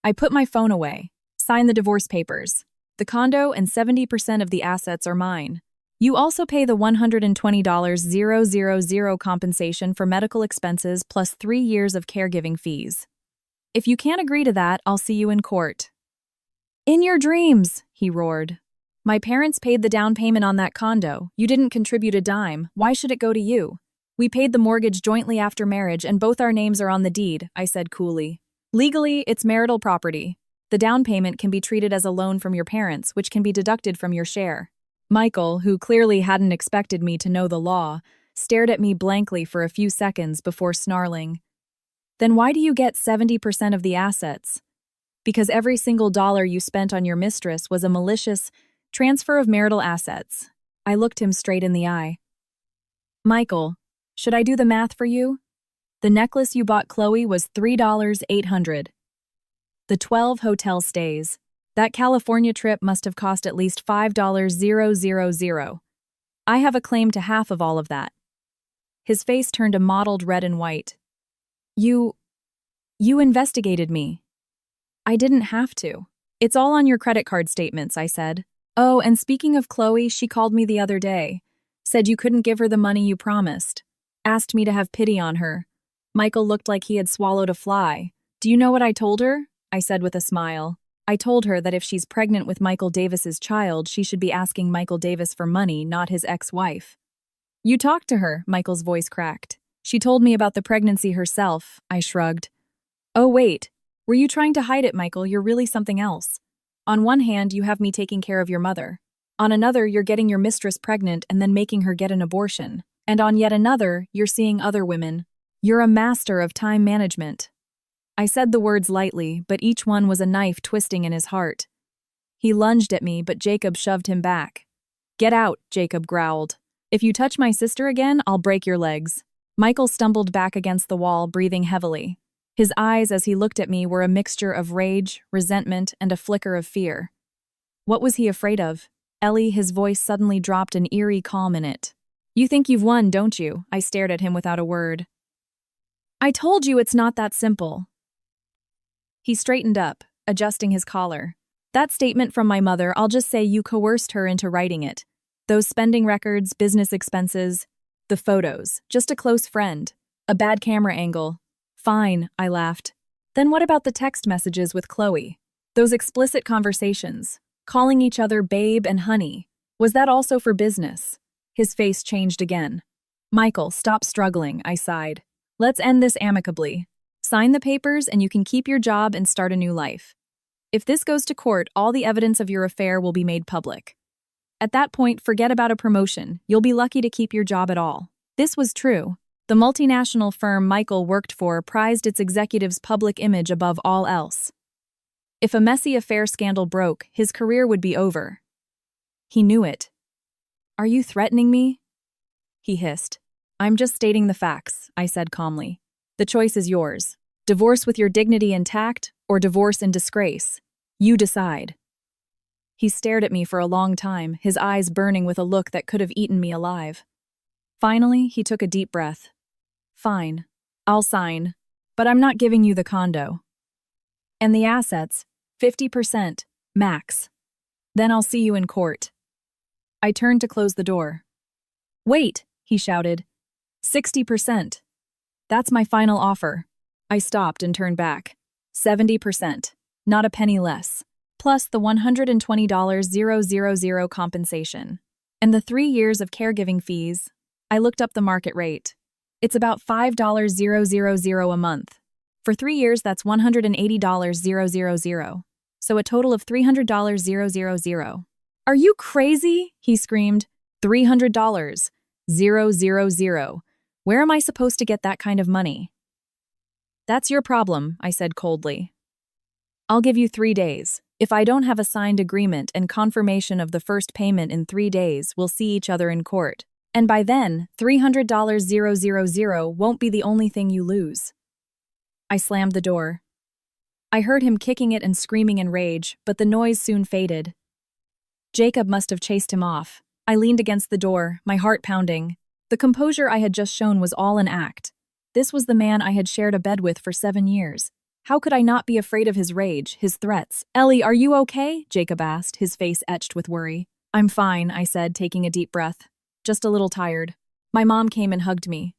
I put my phone away. Sign the divorce papers. The condo and 70% of the assets are mine. You also pay the $120,000 compensation for medical expenses plus 3 years of caregiving fees. If you can't agree to that, I'll see you in court. In your dreams, he roared. My parents paid the down payment on that condo. You didn't contribute a dime. Why should it go to you? We paid the mortgage jointly after marriage and both our names are on the deed, I said coolly. Legally, it's marital property. The down payment can be treated as a loan from your parents, which can be deducted from your share. Michael, who clearly hadn't expected me to know the law, stared at me blankly for a few seconds before snarling. Then why do you get 70% of the assets? Because every single dollar you spent on your mistress was a malicious transfer of marital assets. I looked him straight in the eye. Michael, should I do the math for you? The necklace you bought Chloe was $3,800. The 12 hotel stays. That California trip must have cost at least $5,000. I have a claim to half of all of that. His face turned a mottled red and white. You investigated me. I didn't have to. It's all on your credit card statements, I said. Oh, and speaking of Chloe, she called me the other day. Said you couldn't give her the money you promised. Asked me to have pity on her. Michael looked like he had swallowed a fly. Do you know what I told her? I said with a smile. I told her that if she's pregnant with Michael Davis's child, she should be asking Michael Davis for money, not his ex-wife. You talked to her, Michael's voice cracked. She told me about the pregnancy herself, I shrugged. Oh, wait. Were you trying to hide it, Michael? You're really something else. On one hand, you have me taking care of your mother. On another, you're getting your mistress pregnant and then making her get an abortion. And on yet another, you're seeing other women. You're a master of time management. I said the words lightly, but each one was a knife twisting in his heart. He lunged at me, but Jacob shoved him back. Get out, Jacob growled. If you touch my sister again, I'll break your legs. Michael stumbled back against the wall, breathing heavily. His eyes, as he looked at me, were a mixture of rage, resentment, and a flicker of fear. What was he afraid of? Ellie, his voice suddenly dropped an eerie calm in it. You think you've won, don't you? I stared at him without a word. I told you it's not that simple. He straightened up, adjusting his collar. That statement from my mother, I'll just say you coerced her into writing it. Those spending records, business expenses, the photos, just a close friend, a bad camera angle. Fine, I laughed. Then what about the text messages with Chloe? Those explicit conversations, calling each other babe and honey. Was that also for business? His face changed again. Michael, stop struggling, I sighed. Let's end this amicably. Sign the papers and you can keep your job and start a new life. If this goes to court, all the evidence of your affair will be made public. At that point, forget about a promotion. You'll be lucky to keep your job at all. This was true. The multinational firm Michael worked for prized its executives' public image above all else. If a messy affair scandal broke, his career would be over. He knew it. Are you threatening me? He hissed. I'm just stating the facts, I said calmly. The choice is yours. Divorce with your dignity intact, or divorce in disgrace. You decide. He stared at me for a long time, his eyes burning with a look that could have eaten me alive. Finally, he took a deep breath. Fine. I'll sign. But I'm not giving you the condo. And the assets, 50%, max. Then I'll see you in court. I turned to close the door. Wait, he shouted. 60%. That's my final offer. I stopped and turned back. 70%. Not a penny less. Plus the $120,000 compensation. And the 3 years of caregiving fees. I looked up the market rate. It's about $5,000 a month. For 3 years, that's $180,000. So a total of $300,000. Are you crazy? He screamed. $300,000. Where am I supposed to get that kind of money? That's your problem, I said coldly. I'll give you 3 days. If I don't have a signed agreement and confirmation of the first payment in 3 days, we'll see each other in court. And by then, $300,000 won't be the only thing you lose. I slammed the door. I heard him kicking it and screaming in rage, but the noise soon faded. Jacob must have chased him off. I leaned against the door, my heart pounding. The composure I had just shown was all an act. This was the man I had shared a bed with for 7 years. How could I not be afraid of his rage, his threats? Ellie, are you okay? Jacob asked, his face etched with worry. I'm fine, I said, taking a deep breath. Just a little tired. My mom came and hugged me.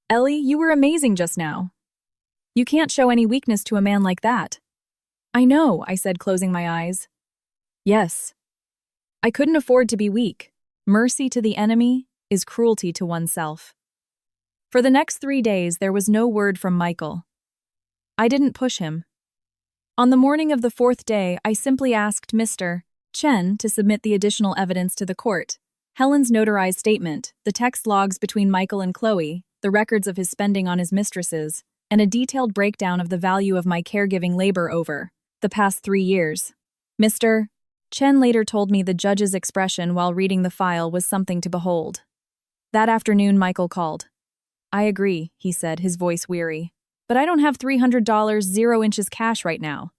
Ellie, you were amazing just now. You can't show any weakness to a man like that. I know, I said, closing my eyes. Yes. I couldn't afford to be weak. Mercy to the enemy is cruelty to oneself. For the next 3 days, there was no word from Michael. I didn't push him. On the morning of the 4th day, I simply asked Mr. Chen to submit the additional evidence to the court. Helen's notarized statement, the text logs between Michael and Chloe, the records of his spending on his mistresses, and a detailed breakdown of the value of my caregiving labor over the past 3 years. Mr. Chen later told me the judge's expression while reading the file was something to behold. That afternoon, Michael called. I agree, he said, his voice weary. But I don't have $300 0 inches cash right now.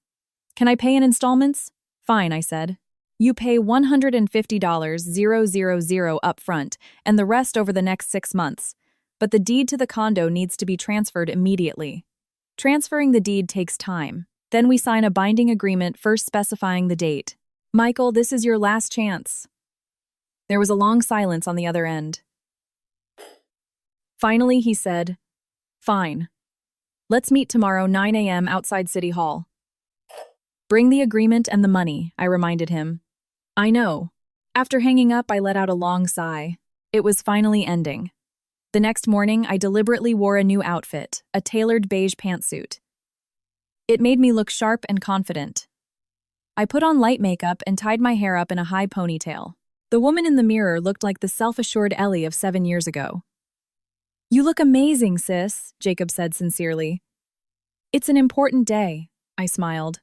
Can I pay in installments? Fine, I said. You pay $150,000 upfront and the rest over the next 6 months. But the deed to the condo needs to be transferred immediately. Transferring the deed takes time. Then we sign a binding agreement first specifying the date. Michael, this is your last chance. There was a long silence on the other end. Finally, he said, "Fine. Let's meet tomorrow 9 a.m. outside City Hall." "Bring the agreement and the money," I reminded him. "I know." After hanging up, I let out a long sigh. It was finally ending. The next morning, I deliberately wore a new outfit, a tailored beige pantsuit. It made me look sharp and confident. I put on light makeup and tied my hair up in a high ponytail. The woman in the mirror looked like the self-assured Ellie of 7 years ago. "You look amazing, sis," Jacob said sincerely. "It's an important day," I smiled.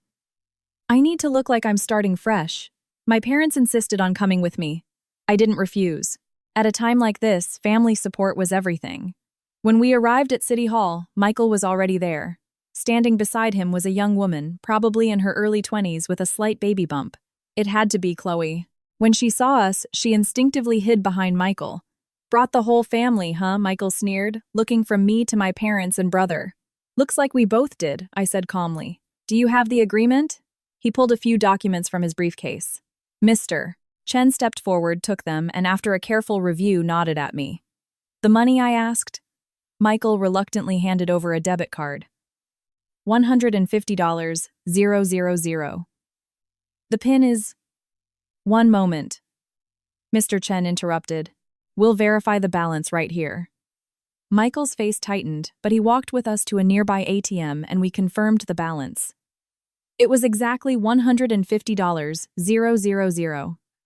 "I need to look like I'm starting fresh." My parents insisted on coming with me. I didn't refuse. At a time like this, family support was everything. When we arrived at City Hall, Michael was already there. Standing beside him was a young woman, probably in her early 20s with a slight baby bump. It had to be Chloe. When she saw us, she instinctively hid behind Michael. "Brought the whole family, huh?" Michael sneered, looking from me to my parents and brother. "Looks like we both did," I said calmly. "Do you have the agreement?" He pulled a few documents from his briefcase. "Mr." Chen stepped forward, took them, and after a careful review nodded at me. "The money?" I asked. Michael reluctantly handed over a debit card. $150,000. "The PIN is—" "One moment." Mr. Chen interrupted. "We'll verify the balance right here." Michael's face tightened, but he walked with us to a nearby ATM and we confirmed the balance. It was exactly $150,000.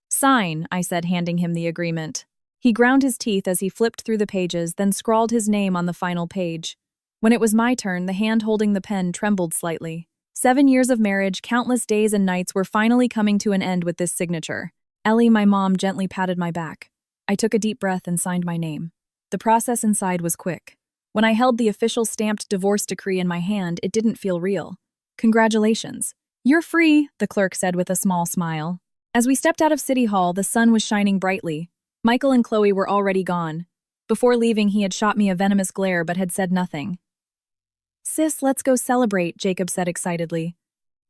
"Sign," I said, handing him the agreement. He ground his teeth as he flipped through the pages, then scrawled his name on the final page. When it was my turn, the hand holding the pen trembled slightly. 7 years of marriage, countless days and nights were finally coming to an end with this signature. Ellie, my mom, gently patted my back. I took a deep breath and signed my name. The process inside was quick. When I held the official stamped divorce decree in my hand, it didn't feel real. "Congratulations. You're free," the clerk said with a small smile. As we stepped out of City Hall, the sun was shining brightly. Michael and Chloe were already gone. Before leaving, he had shot me a venomous glare but had said nothing. "Sis, let's go celebrate," Jacob said excitedly.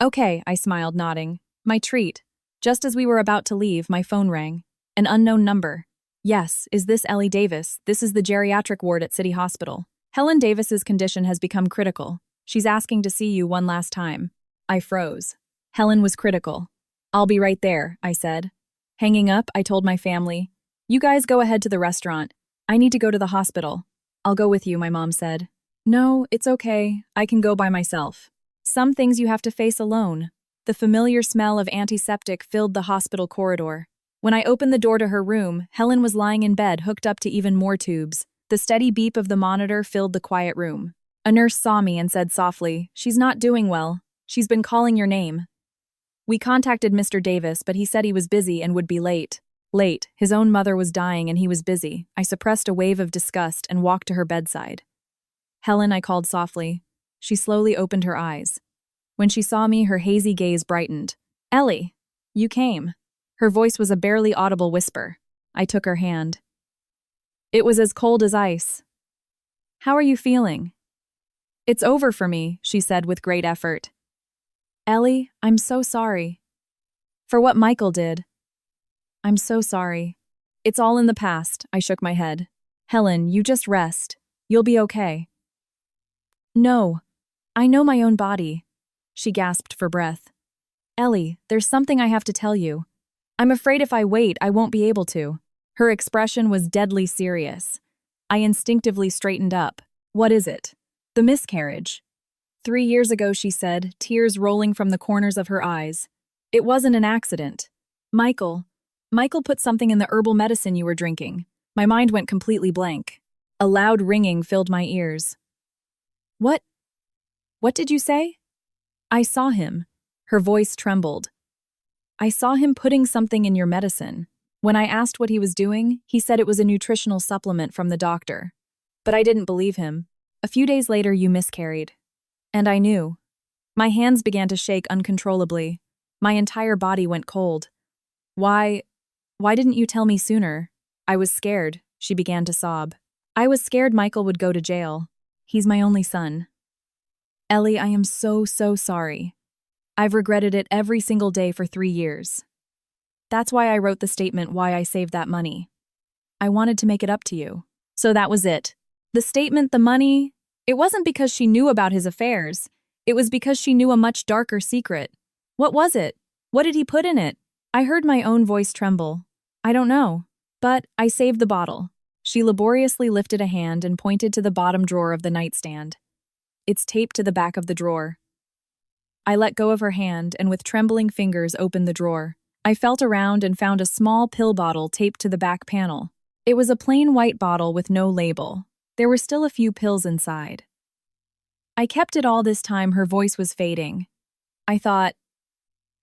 "Okay," I smiled, nodding. "My treat." Just as we were about to leave, my phone rang. An unknown number. "Yes, is this Ellie Davis? This is the geriatric ward at City Hospital. Helen Davis's condition has become critical. She's asking to see you one last time." I froze. Helen was critical. "I'll be right there," I said. Hanging up, I told my family, "You guys go ahead to the restaurant. I need to go to the hospital." "I'll go with you," my mom said. "No, it's okay. I can go by myself." Some things you have to face alone. The familiar smell of antiseptic filled the hospital corridor. When I opened the door to her room, Helen was lying in bed hooked up to even more tubes. The steady beep of the monitor filled the quiet room. A nurse saw me and said softly, "She's not doing well. She's been calling your name." We contacted Mr. Davis, but he said he was busy and would be late. Late. His own mother was dying and he was busy. I suppressed a wave of disgust and walked to her bedside. "Helen," I called softly. She slowly opened her eyes. When she saw me, her hazy gaze brightened. "Ellie, you came." Her voice was a barely audible whisper. I took her hand. It was as cold as ice. "How are you feeling?" "It's over for me," she said with great effort. "Ellie, I'm so sorry. For what Michael did. I'm so sorry. It's all in the past," I shook my head. "Helen, you just rest. You'll be okay." "No. I know my own body." She gasped for breath. "Ellie, there's something I have to tell you. I'm afraid if I wait, I won't be able to." Her expression was deadly serious. I instinctively straightened up. "What is it?" "The miscarriage." 3 years ago, she said, tears rolling from the corners of her eyes. "It wasn't an accident. Michael put something in the herbal medicine you were drinking." My mind went completely blank. A loud ringing filled my ears. What did you say?" "I saw him." Her voice trembled. "I saw him putting something in your medicine. When I asked what he was doing, he said it was a nutritional supplement from the doctor. But I didn't believe him. A few days later, you miscarried. And I knew." My hands began to shake uncontrollably. My entire body went cold. Why, why didn't you tell me sooner? I was scared, she began to sob. I was scared Michael would go to jail. He's my only son. Ellie, I am so sorry. I've regretted it every single day for 3 years. That's why I wrote the statement why I saved that money. I wanted to make it up to you. So that was it. The statement, the money, it wasn't because she knew about his affairs. It was because she knew a much darker secret. What was it? What did he put in it? I heard my own voice tremble. I don't know. But I saved the bottle. She laboriously lifted a hand and pointed to the bottom drawer of the nightstand. It's taped to the back of the drawer. I let go of her hand and with trembling fingers opened the drawer. I felt around and found a small pill bottle taped to the back panel. It was a plain white bottle with no label. There were still a few pills inside. I kept it all this time her voice was fading. I thought,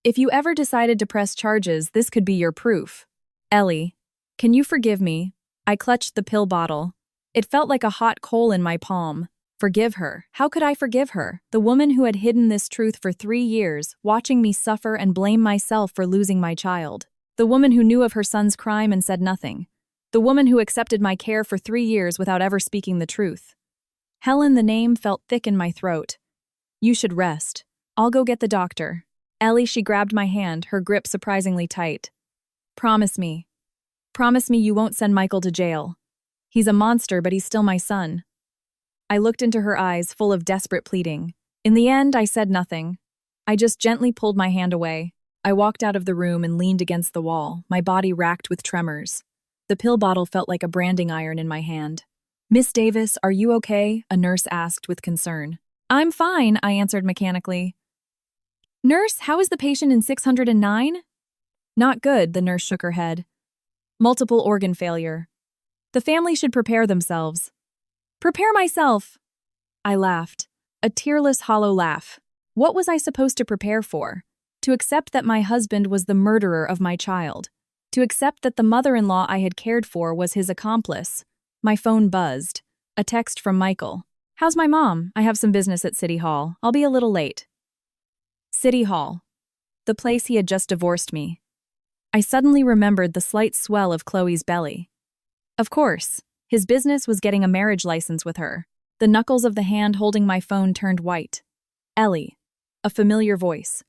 if you ever decided to press charges, this could be your proof. Ellie, can you forgive me? I clutched the pill bottle. It felt like a hot coal in my palm. Forgive her. How could I forgive her? The woman who had hidden this truth for 3 years, watching me suffer and blame myself for losing my child. The woman who knew of her son's crime and said nothing. The woman who accepted my care for 3 years without ever speaking the truth. Helen, the name, felt thick in my throat. You should rest. I'll go get the doctor. Ellie, she grabbed my hand, her grip surprisingly tight. Promise me. Promise me you won't send Michael to jail. He's a monster, but he's still my son. I looked into her eyes, full of desperate pleading. In the end, I said nothing. I just gently pulled my hand away. I walked out of the room and leaned against the wall, my body racked with tremors. The pill bottle felt like a branding iron in my hand. Miss Davis, are you okay? A nurse asked with concern. I'm fine, I answered mechanically. Nurse, how is the patient in 609? Not good, the nurse shook her head. Multiple organ failure. The family should prepare themselves. Prepare myself! I laughed. A tearless, hollow laugh. What was I supposed to prepare for? To accept that my husband was the murderer of my child. To accept that the mother-in-law I had cared for was his accomplice. My phone buzzed. A text from Michael. How's my mom? I have some business at City Hall. I'll be a little late. City Hall. The place he had just divorced me. I suddenly remembered the slight swell of Chloe's belly. Of course, his business was getting a marriage license with her. The knuckles of the hand holding my phone turned white. Ellie. A familiar voice.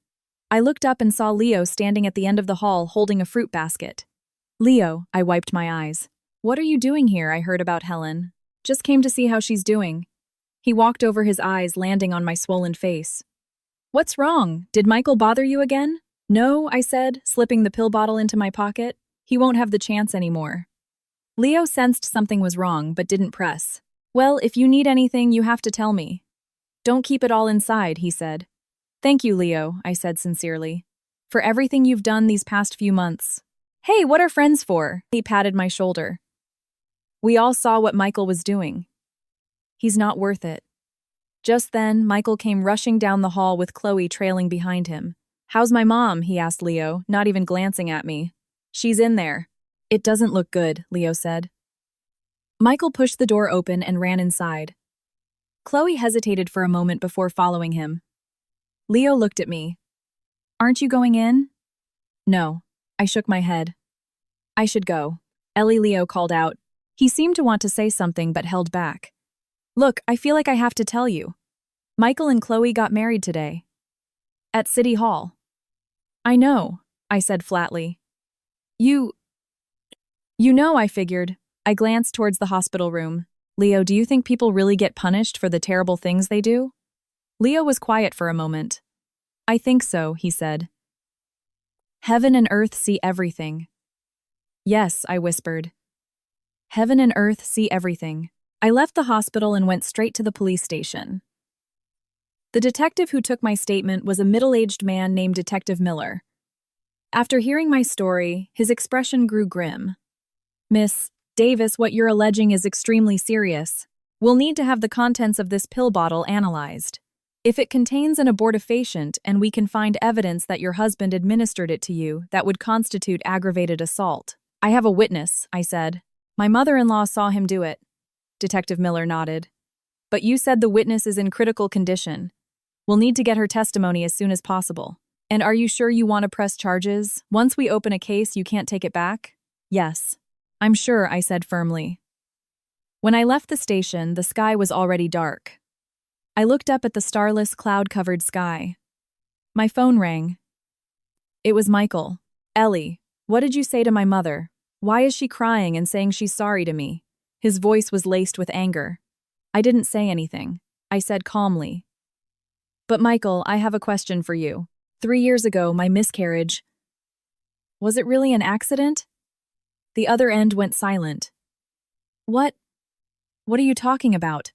I looked up and saw Leo standing at the end of the hall holding a fruit basket. Leo, I wiped my eyes. What are you doing here? I heard about Helen. Just came to see how she's doing. He walked over, his eyes landing on my swollen face. What's wrong? Did Michael bother you again? No, I said, slipping the pill bottle into my pocket. He won't have the chance anymore. Leo sensed something was wrong, but didn't press. Well, if you need anything, you have to tell me. Don't keep it all inside, he said. Thank you, Leo, I said sincerely. For everything you've done these past few months. Hey, what are friends for? He patted my shoulder. We all saw what Michael was doing. He's not worth it. Just then, Michael came rushing down the hall with Chloe trailing behind him. How's my mom? He asked Leo, not even glancing at me. She's in there. It doesn't look good, Leo said. Michael pushed the door open and ran inside. Chloe hesitated for a moment before following him. Leo looked at me. Aren't you going in? No. I shook my head. I should go. Ellie, Leo called out. He seemed to want to say something but held back. Look, I feel like I have to tell you. Michael and Chloe got married today. At City Hall. I know, I said flatly. You know, I figured. I glanced towards the hospital room. Leo, do you think people really get punished for the terrible things they do? Leo was quiet for a moment. I think so, he said. Heaven and earth see everything. Yes, I whispered. Heaven and earth see everything. I left the hospital and went straight to the police station. The detective who took my statement was a middle-aged man named Detective Miller. After hearing my story, his expression grew grim. Miss Davis, what you're alleging is extremely serious. We'll need to have the contents of this pill bottle analyzed. If it contains an abortifacient and we can find evidence that your husband administered it to you, that would constitute aggravated assault. I have a witness, I said. My mother-in-law saw him do it. Detective Miller nodded. But you said the witness is in critical condition. We'll need to get her testimony as soon as possible. And are you sure you want to press charges? Once we open a case, you can't take it back? Yes. I'm sure, I said firmly. When I left the station, the sky was already dark. I looked up at the starless, cloud-covered sky. My phone rang. It was Michael. Ellie, what did you say to my mother? Why is she crying and saying she's sorry to me? His voice was laced with anger. I didn't say anything. I said calmly. But Michael, I have a question for you. 3 years ago, my miscarriage. Was it really an accident? The other end went silent. What? What are you talking about?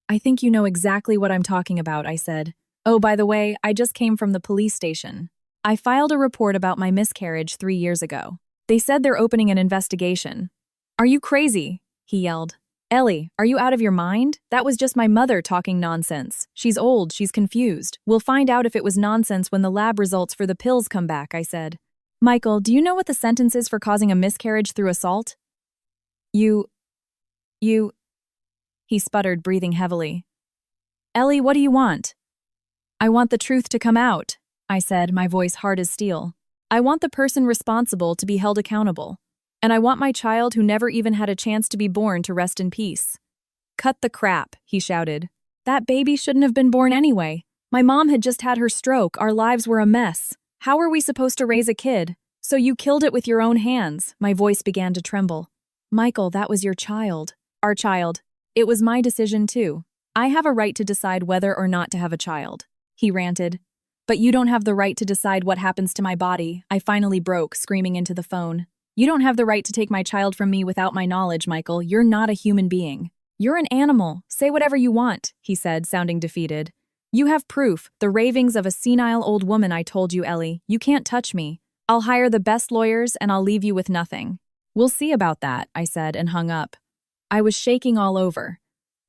I think you know exactly what I'm talking about, I said. Oh, by the way, I just came from the police station. I filed a report about my miscarriage 3 years ago. They said they're opening an investigation. Are you crazy? He yelled. Ellie, are you out of your mind? That was just my mother talking nonsense. She's old, she's confused. We'll find out if it was nonsense when the lab results for the pills come back, I said. Michael, do you know what the sentence is for causing a miscarriage through assault? You, he sputtered, breathing heavily. Ellie, what do you want? I want the truth to come out, I said, my voice hard as steel. I want the person responsible to be held accountable. And I want my child who never even had a chance to be born to rest in peace. Cut the crap, he shouted. That baby shouldn't have been born anyway. My mom had just had her stroke, our lives were a mess. How are we supposed to raise a kid? So you killed it with your own hands, my voice began to tremble. Michael, that was your child. Our child. It was my decision too. I have a right to decide whether or not to have a child, he ranted. But you don't have the right to decide what happens to my body, I finally broke, screaming into the phone. You don't have the right to take my child from me without my knowledge, Michael. You're not a human being. You're an animal. Say whatever you want, he said, sounding defeated. You have proof, the ravings of a senile old woman. I told you, Ellie. You can't touch me. I'll hire the best lawyers and I'll leave you with nothing. We'll see about that, I said and hung up. I was shaking all over.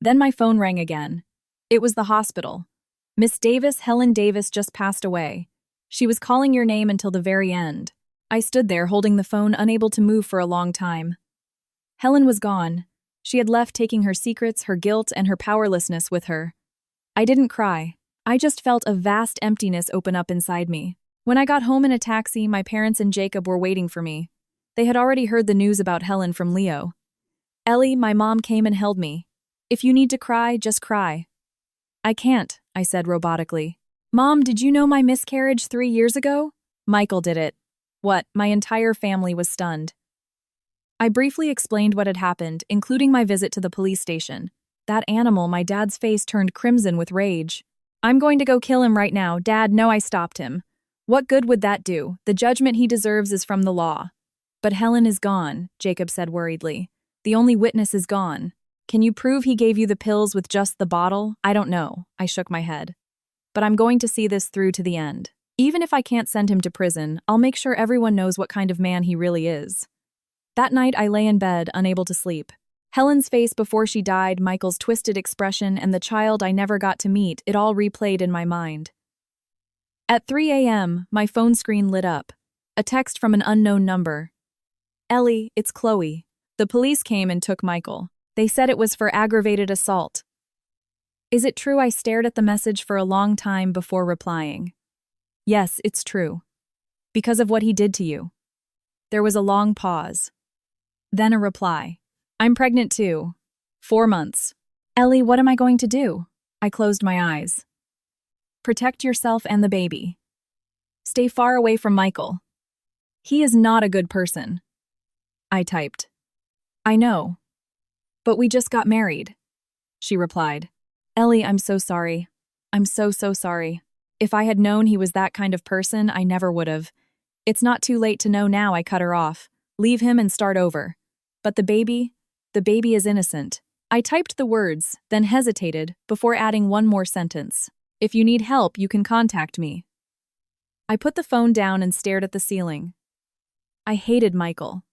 Then my phone rang again. It was the hospital. Miss Davis, Helen Davis, just passed away. She was calling your name until the very end. I stood there holding the phone, unable to move for a long time. Helen was gone. She had left, taking her secrets, her guilt, and her powerlessness with her. I didn't cry. I just felt a vast emptiness open up inside me. When I got home in a taxi, my parents and Jacob were waiting for me. They had already heard the news about Helen from Leo. Ellie, my mom came and held me. If you need to cry, just cry. I can't, I said robotically. Mom, did you know my miscarriage 3 years ago? Michael did it. What? My entire family was stunned. I briefly explained what had happened, including my visit to the police station. That animal, my dad's face turned crimson with rage. I'm going to go kill him right now. Dad, no, I stopped him. What good would that do? The judgment he deserves is from the law. But Helen is gone, Jacob said worriedly. The only witness is gone. Can you prove he gave you the pills with just the bottle? I don't know, I shook my head. But I'm going to see this through to the end. Even if I can't send him to prison, I'll make sure everyone knows what kind of man he really is. That night, I lay in bed, unable to sleep. Helen's face before she died, Michael's twisted expression, and the child I never got to meet, it all replayed in my mind. At 3 a.m., my phone screen lit up. A text from an unknown number. Ellie, it's Chloe. The police came and took Michael. They said it was for aggravated assault. Is it true? I stared at the message for a long time before replying. Yes, it's true. Because of what he did to you. There was a long pause. Then a reply. I'm pregnant too. 4 months. Ellie, what am I going to do? I closed my eyes. Protect yourself and the baby. Stay far away from Michael. He is not a good person. I typed. I know. But we just got married. She replied. Ellie, I'm so sorry. I'm so sorry. If I had known he was that kind of person, I never would have. It's not too late to know now, I cut her off. Leave him and start over. But the baby is innocent. I typed the words, then hesitated, before adding one more sentence. If you need help, you can contact me. I put the phone down and stared at the ceiling. I hated Michael.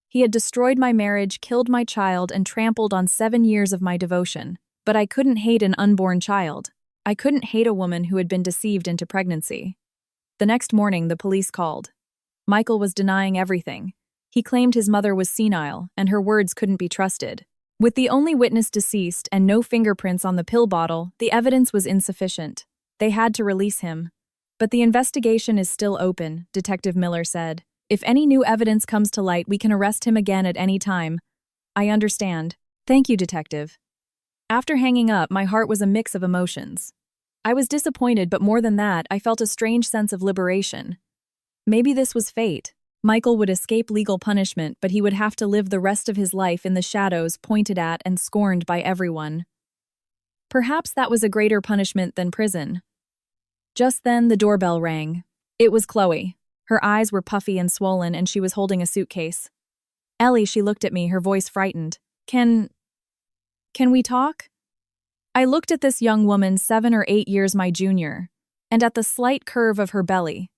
He had destroyed my marriage, killed my child, and trampled on 7 years of my devotion. But I couldn't hate an unborn child. I couldn't hate a woman who had been deceived into pregnancy. The next morning, the police called. Michael was denying everything. He claimed his mother was senile, and her words couldn't be trusted. With the only witness deceased and no fingerprints on the pill bottle, the evidence was insufficient. They had to release him. But the investigation is still open, Detective Miller said. If any new evidence comes to light, we can arrest him again at any time. I understand. Thank you, Detective. After hanging up, my heart was a mix of emotions. I was disappointed, but more than that, I felt a strange sense of liberation. Maybe this was fate. Michael would escape legal punishment, but he would have to live the rest of his life in the shadows, pointed at and scorned by everyone. Perhaps that was a greater punishment than prison. Just then, the doorbell rang. It was Chloe. Her eyes were puffy and swollen, and she was holding a suitcase. Ellie, she looked at me, her voice frightened. Can we talk? I looked at this young woman 7 or 8 years my junior, and at the slight curve of her belly.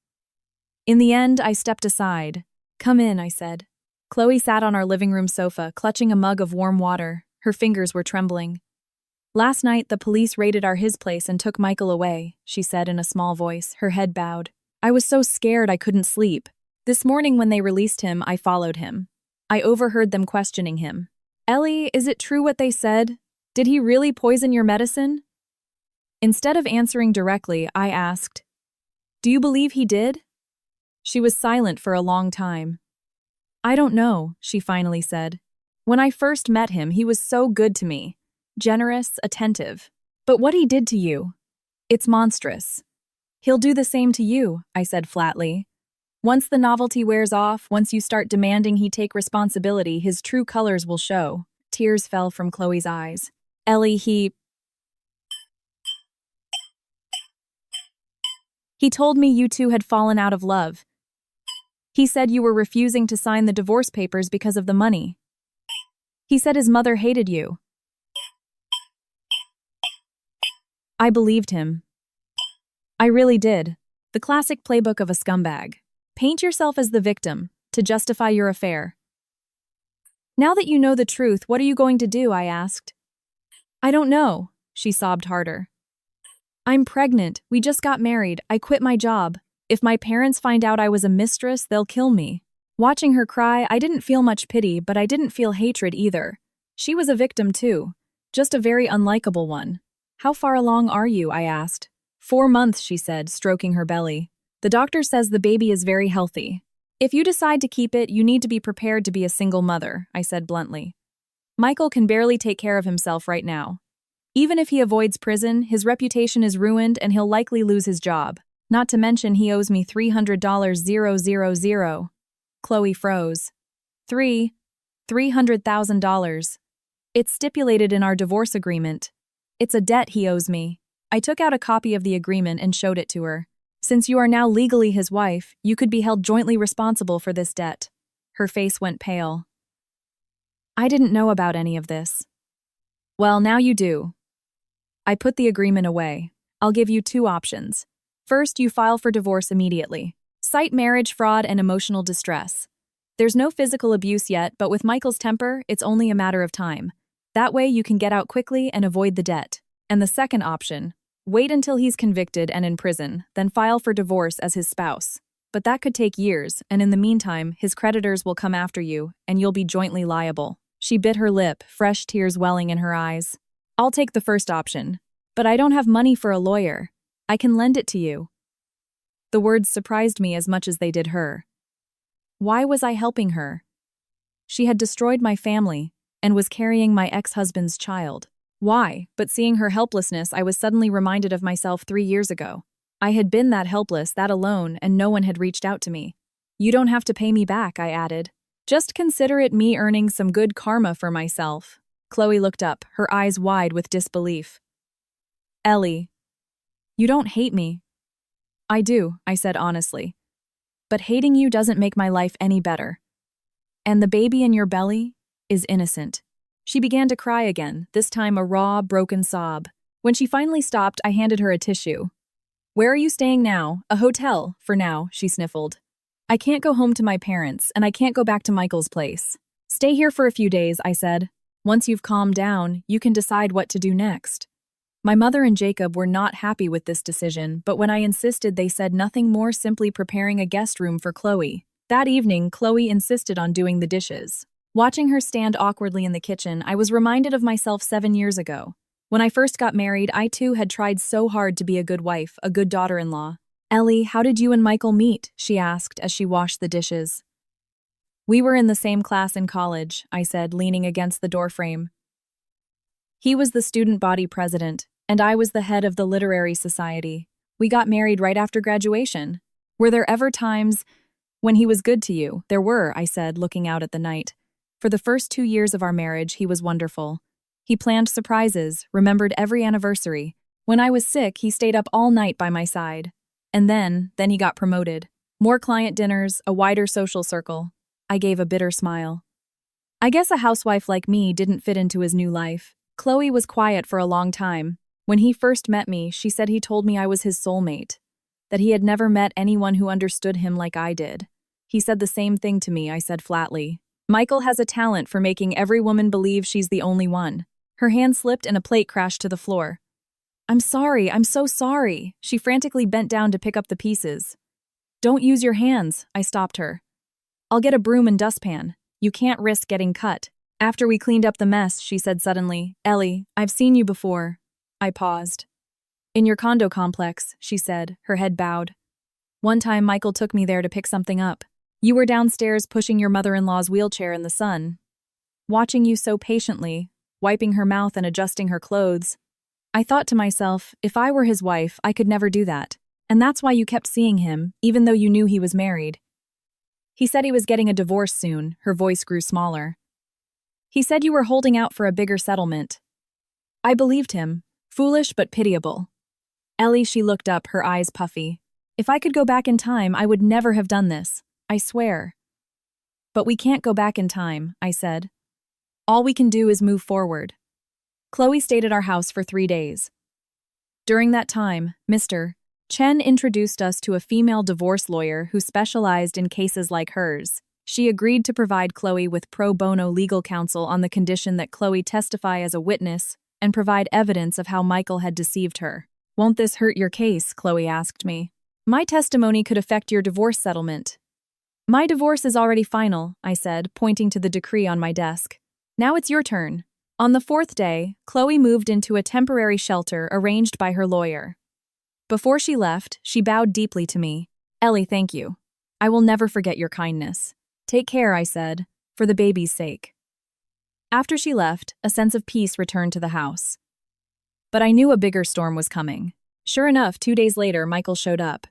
In the end, I stepped aside. Come in, I said. Chloe sat on our living room sofa, clutching a mug of warm water. Her fingers were trembling. Last night, the police raided his place and took Michael away, she said in a small voice, her head bowed. I was so scared I couldn't sleep. This morning when they released him, I followed him. I overheard them questioning him. Ellie, is it true what they said? Did he really poison your medicine? Instead of answering directly, I asked, do you believe he did? She was silent for a long time. I don't know, she finally said. When I first met him, he was so good to me. Generous, attentive. But what he did to you, it's monstrous. He'll do the same to you, I said flatly. Once the novelty wears off, once you start demanding he take responsibility, his true colors will show. Tears fell from Chloe's eyes. Ellie, he told me you two had fallen out of love. He said you were refusing to sign the divorce papers because of the money. He said his mother hated you. I believed him. I really did. The classic playbook of a scumbag. Paint yourself as the victim, to justify your affair. Now that you know the truth, what are you going to do? I asked. I don't know, she sobbed harder. I'm pregnant. We just got married. I quit my job. If my parents find out I was a mistress, they'll kill me. Watching her cry, I didn't feel much pity, but I didn't feel hatred either. She was a victim too. Just a very unlikable one. How far along are you? I asked. 4 months, she said, stroking her belly. The doctor says the baby is very healthy. If you decide to keep it, you need to be prepared to be a single mother, I said bluntly. Michael can barely take care of himself right now. Even if he avoids prison, his reputation is ruined and he'll likely lose his job. Not to mention he owes me $300,000. Chloe froze. $300,000. It's stipulated in our divorce agreement. It's a debt he owes me. I took out a copy of the agreement and showed it to her. Since you are now legally his wife, you could be held jointly responsible for this debt. Her face went pale. I didn't know about any of this. Well, now you do. I put the agreement away. I'll give you 2 options. First, you file for divorce immediately. Cite marriage fraud and emotional distress. There's no physical abuse yet, but with Michael's temper, it's only a matter of time. That way you can get out quickly and avoid the debt. And the second option, wait until he's convicted and in prison, then file for divorce as his spouse. But that could take years, and in the meantime, his creditors will come after you, and you'll be jointly liable. She bit her lip, fresh tears welling in her eyes. I'll take the first option. But I don't have money for a lawyer. I can lend it to you. The words surprised me as much as they did her. Why was I helping her? She had destroyed my family and was carrying my ex-husband's child. Why? But seeing her helplessness, I was suddenly reminded of myself 3 years ago. I had been that helpless, that alone, and no one had reached out to me. You don't have to pay me back, I added. Just consider it me earning some good karma for myself. Chloe looked up, her eyes wide with disbelief. Ellie, you don't hate me. I do, I said honestly. But hating you doesn't make my life any better. And the baby in your belly is innocent. She began to cry again, this time a raw, broken sob. When she finally stopped, I handed her a tissue. Where are you staying now? A hotel, for now, she sniffled. I can't go home to my parents, and I can't go back to Michael's place. Stay here for a few days, I said. Once you've calmed down, you can decide what to do next. My mother and Jacob were not happy with this decision, but when I insisted, they said nothing more, simply preparing a guest room for Chloe. That evening, Chloe insisted on doing the dishes. Watching her stand awkwardly in the kitchen, I was reminded of myself 7 years ago. When I first got married, I too had tried so hard to be a good wife, a good daughter-in-law. Ellie, how did you and Michael meet? She asked as she washed the dishes. We were in the same class in college, I said, leaning against the doorframe. He was the student body president, and I was the head of the literary society. We got married right after graduation. Were there ever times when he was good to you? There were, I said, looking out at the night. For the first 2 years of our marriage, he was wonderful. He planned surprises, remembered every anniversary. When I was sick, he stayed up all night by my side. And then he got promoted. More client dinners, a wider social circle. I gave a bitter smile. I guess a housewife like me didn't fit into his new life. Chloe was quiet for a long time. When he first met me, she said he told me I was his soulmate, that he had never met anyone who understood him like I did. He said the same thing to me, I said flatly. Michael has a talent for making every woman believe she's the only one. Her hand slipped and a plate crashed to the floor. I'm so sorry. She frantically bent down to pick up the pieces. Don't use your hands, I stopped her. I'll get a broom and dustpan. You can't risk getting cut. After we cleaned up the mess, she said suddenly, Ellie, I've seen you before. I paused. In your condo complex, she said, her head bowed. One time Michael took me there to pick something up. You were downstairs pushing your mother-in-law's wheelchair in the sun. Watching you so patiently, wiping her mouth and adjusting her clothes. I thought to myself, if I were his wife, I could never do that. And that's why you kept seeing him, even though you knew he was married. He said he was getting a divorce soon. Her voice grew smaller. He said you were holding out for a bigger settlement. I believed him. Foolish but pitiable. Ellie, she looked up, her eyes puffy. If I could go back in time, I would never have done this. I swear. But we can't go back in time, I said. All we can do is move forward. Chloe stayed at our house for 3 days. During that time, Mr. Chen introduced us to a female divorce lawyer who specialized in cases like hers. She agreed to provide Chloe with pro bono legal counsel on the condition that Chloe testify as a witness and provide evidence of how Michael had deceived her. Won't this hurt your case? Chloe asked me. My testimony could affect your divorce settlement. My divorce is already final, I said, pointing to the decree on my desk. Now it's your turn. On the 4th day, Chloe moved into a temporary shelter arranged by her lawyer. Before she left, she bowed deeply to me. Ellie, thank you. I will never forget your kindness. Take care, I said, for the baby's sake. After she left, a sense of peace returned to the house. But I knew a bigger storm was coming. Sure enough, 2 days later, Michael showed up.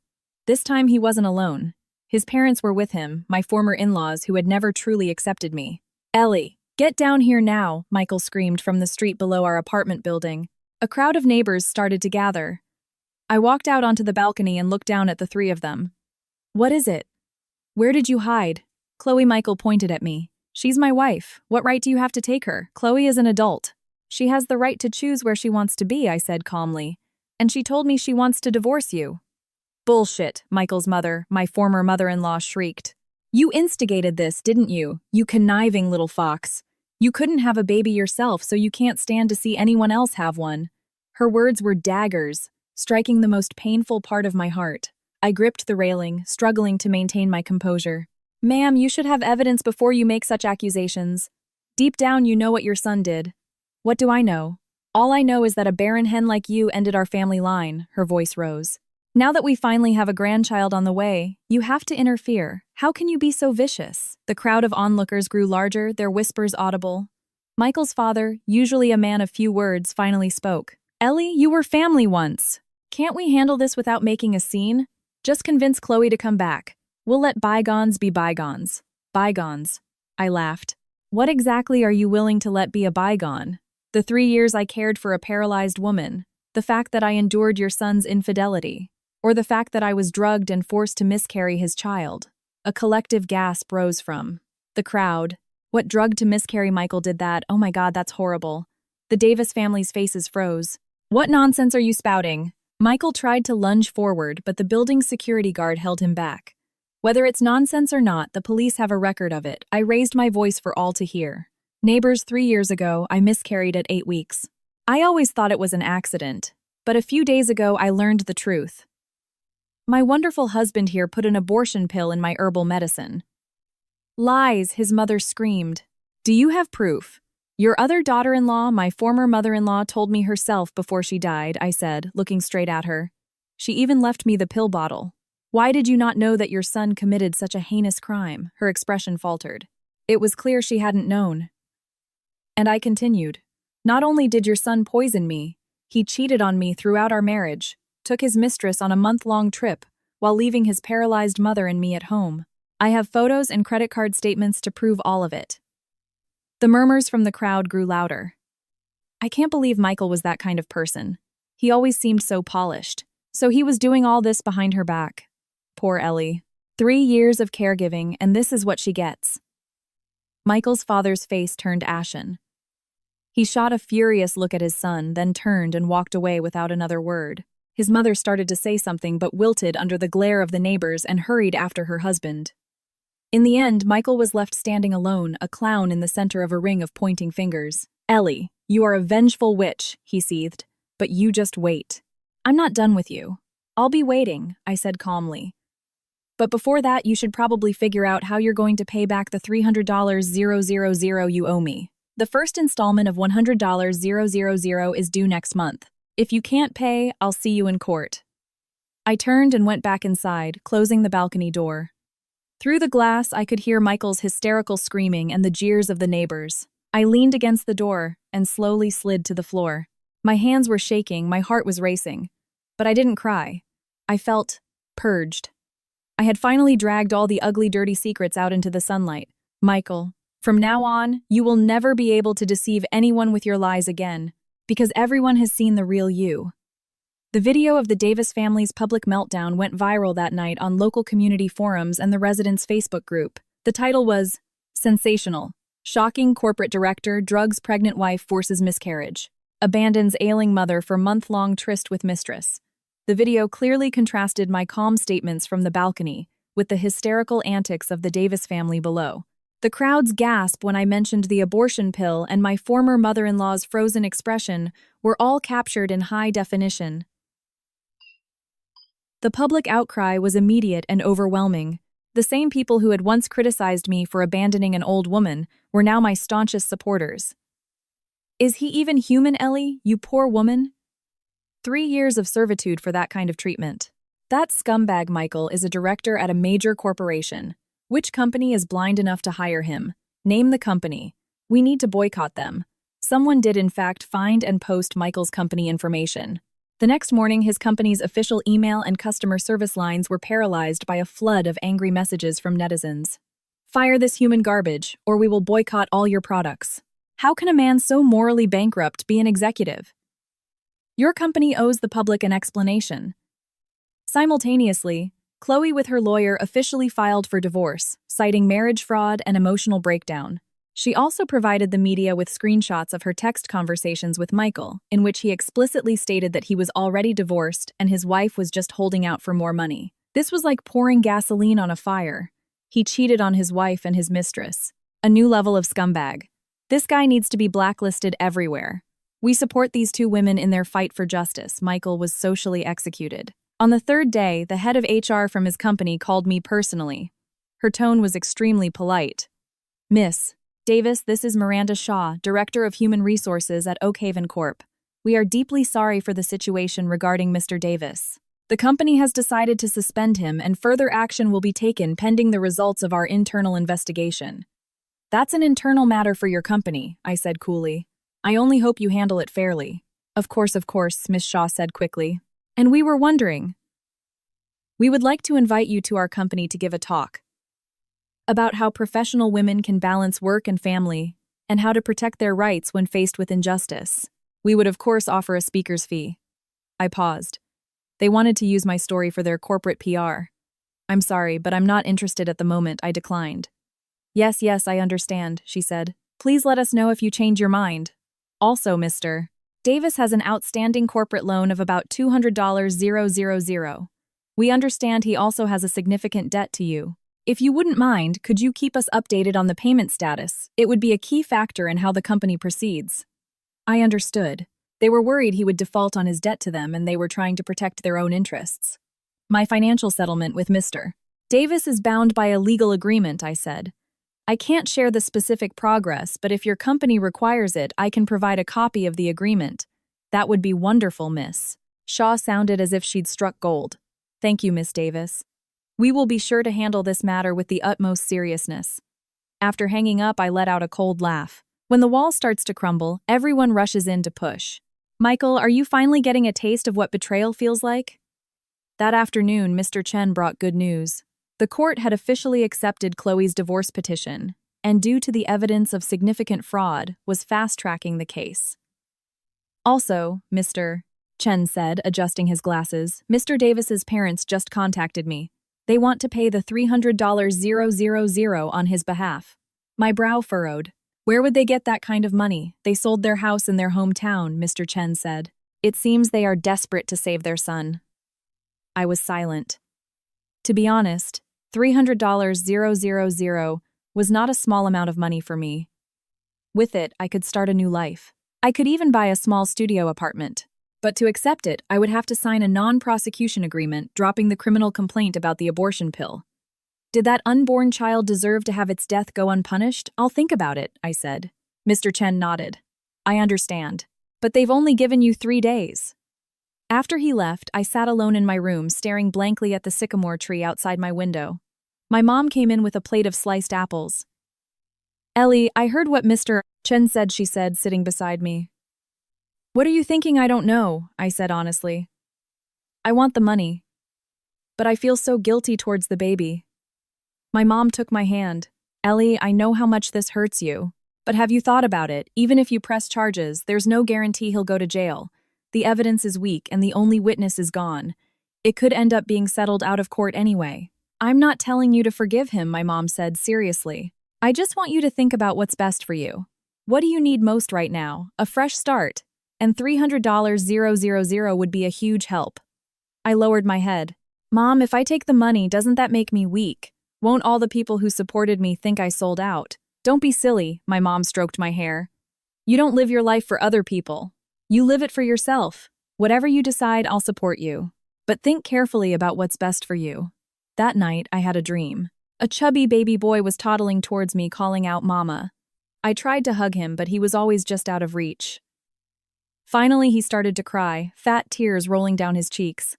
This time he wasn't alone. His parents were with him, my former in-laws who had never truly accepted me. Ellie, get down here now, Michael screamed from the street below our apartment building. A crowd of neighbors started to gather. I walked out onto the balcony and looked down at the 3 of them. What is it? Where did you hide? Chloe. Michael pointed at me. She's my wife. What right do you have to take her? Chloe is an adult. She has the right to choose where she wants to be, I said calmly. And she told me she wants to divorce you. Bullshit, Michael's mother, my former mother-in-law, shrieked. You instigated this, didn't you? You conniving little fox. You couldn't have a baby yourself, so you can't stand to see anyone else have one. Her words were daggers, striking the most painful part of my heart. I gripped the railing, struggling to maintain my composure. Ma'am, you should have evidence before you make such accusations. Deep down, you know what your son did. What do I know? All I know is that a barren hen like you ended our family line, her voice rose. Now that we finally have a grandchild on the way, you have to interfere. How can you be so vicious? The crowd of onlookers grew larger, their whispers audible. Michael's father, usually a man of few words, finally spoke. Ellie, you were family once. Can't we handle this without making a scene? Just convince Chloe to come back. We'll let bygones be bygones. Bygones. I laughed. What exactly are you willing to let be a bygone? The 3 years I cared for a paralyzed woman? The fact that I endured your son's infidelity? Or the fact that I was drugged and forced to miscarry his child? A collective gasp rose from the crowd. What drug to miscarry? Michael did that? Oh my God, that's horrible. The Davis family's faces froze. What nonsense are you spouting? Michael tried to lunge forward, but the building's security guard held him back. Whether it's nonsense or not, the police have a record of it. I raised my voice for all to hear. Neighbors, 3 years ago, I miscarried at 8 weeks. I always thought it was an accident, but a few days ago I learned the truth. My wonderful husband here put an abortion pill in my herbal medicine. Lies, his mother screamed. Do you have proof? Your other daughter-in-law, my former mother-in-law, told me herself before she died, I said, looking straight at her. She even left me the pill bottle. Why did you not know that your son committed such a heinous crime? Her expression faltered. It was clear she hadn't known. And I continued. Not only did your son poison me, he cheated on me throughout our marriage, took his mistress on a month-long trip, while leaving his paralyzed mother and me at home. I have photos and credit card statements to prove all of it. The murmurs from the crowd grew louder. I can't believe Michael was that kind of person. He always seemed so polished. So he was doing all this behind her back. Poor Ellie. 3 years of caregiving, and this is what she gets. Michael's father's face turned ashen. He shot a furious look at his son, then turned and walked away without another word. His mother started to say something but wilted under the glare of the neighbors and hurried after her husband. In the end, Michael was left standing alone, a clown in the center of a ring of pointing fingers. Ellie, you are a vengeful witch, he seethed. But you just wait. I'm not done with you. I'll be waiting, I said calmly. But before that, you should probably figure out how you're going to pay back the $300,000 you owe me. The first installment of $100,000 is due next month. If you can't pay, I'll see you in court. I turned and went back inside, closing the balcony door. Through the glass, I could hear Michael's hysterical screaming and the jeers of the neighbors. I leaned against the door and slowly slid to the floor. My hands were shaking, my heart was racing. But I didn't cry. I felt purged. I had finally dragged all the ugly, dirty secrets out into the sunlight. Michael, from now on, you will never be able to deceive anyone with your lies again, because everyone has seen the real you. The video of the Davis family's public meltdown went viral that night on local community forums and the residents' Facebook group. The title was, Sensational. Shocking corporate director drugs pregnant wife forces miscarriage. Abandons ailing mother for month-long tryst with mistress. The video clearly contrasted my calm statements from the balcony with the hysterical antics of the Davis family below. The crowd's gasp when I mentioned the abortion pill and my former mother-in-law's frozen expression were all captured in high definition. The public outcry was immediate and overwhelming. The same people who had once criticized me for abandoning an old woman were now my staunchest supporters. Is he even human, Ellie, you poor woman? 3 years of servitude for that kind of treatment. That scumbag Michael is a director at a major corporation. Which company is blind enough to hire him? Name the company. We need to boycott them. Someone did in fact find and post Michael's company information. The next morning, his company's official email and customer service lines were paralyzed by a flood of angry messages from netizens. Fire this human garbage, or we will boycott all your products. How can a man so morally bankrupt be an executive? Your company owes the public an explanation. Simultaneously, Chloe with her lawyer officially filed for divorce, citing marriage fraud and emotional breakdown. She also provided the media with screenshots of her text conversations with Michael, in which he explicitly stated that he was already divorced and his wife was just holding out for more money. This was like pouring gasoline on a fire. He cheated on his wife and his mistress. A new level of scumbag. This guy needs to be blacklisted everywhere. We support these two women in their fight for justice. Michael was socially executed. On the third day, the head of HR from his company called me personally. Her tone was extremely polite. Miss Davis, this is Miranda Shaw, Director of Human Resources at Oakhaven Corp. We are deeply sorry for the situation regarding Mr. Davis. The company has decided to suspend him and further action will be taken pending the results of our internal investigation. That's an internal matter for your company, I said coolly. I only hope you handle it fairly. Of course, Miss Shaw said quickly. And we were wondering. We would like to invite you to our company to give a talk about how professional women can balance work and family, and how to protect their rights when faced with injustice. We would of course offer a speaker's fee. I paused. They wanted to use my story for their corporate PR. I'm sorry, but I'm not interested at the moment, I declined. Yes, I understand, she said. Please let us know if you change your mind. Also, Mr. Davis has an outstanding corporate loan of about $200,000. We understand he also has a significant debt to you. If you wouldn't mind, could you keep us updated on the payment status? It would be a key factor in how the company proceeds. I understood. They were worried he would default on his debt to them and they were trying to protect their own interests. My financial settlement with Mr. Davis is bound by a legal agreement, I said. I can't share the specific progress, but if your company requires it, I can provide a copy of the agreement. That would be wonderful, miss. Shaw sounded as if she'd struck gold. Thank you, Miss Davis. We will be sure to handle this matter with the utmost seriousness. After hanging up, I let out a cold laugh. When the wall starts to crumble, everyone rushes in to push. Michael, are you finally getting a taste of what betrayal feels like? That afternoon, Mr. Chen brought good news. The court had officially accepted Chloe's divorce petition, and due to the evidence of significant fraud, was fast-tracking the case. Also, Mr. Chen said, adjusting his glasses, Mr. Davis's parents just contacted me. They want to pay the $300,000 on his behalf. My brow furrowed. Where would they get that kind of money? They sold their house in their hometown, Mr. Chen said. It seems they are desperate to save their son. I was silent. To be honest, $300,000 was not a small amount of money for me. With it, I could start a new life. I could even buy a small studio apartment. But to accept it, I would have to sign a non-prosecution agreement, dropping the criminal complaint about the abortion pill. Did that unborn child deserve to have its death go unpunished? I'll think about it, I said. Mr. Chen nodded. I understand. But they've only given you 3 days. After he left, I sat alone in my room, staring blankly at the sycamore tree outside my window. My mom came in with a plate of sliced apples. Ellie, I heard what Mr. Chen said, she said, sitting beside me. What are you thinking? I don't know, I said honestly. I want the money. But I feel so guilty towards the baby. My mom took my hand. Ellie, I know how much this hurts you. But have you thought about it? Even if you press charges, there's no guarantee he'll go to jail. The evidence is weak and the only witness is gone. It could end up being settled out of court anyway. I'm not telling you to forgive him, my mom said seriously. I just want you to think about what's best for you. What do you need most right now? A fresh start. And $300,000 would be a huge help. I lowered my head. Mom, if I take the money, doesn't that make me weak? Won't all the people who supported me think I sold out? Don't be silly, my mom stroked my hair. You don't live your life for other people. You live it for yourself. Whatever you decide, I'll support you. But think carefully about what's best for you. That night, I had a dream. A chubby baby boy was toddling towards me, calling out, Mama. I tried to hug him, but he was always just out of reach. Finally, he started to cry, fat tears rolling down his cheeks.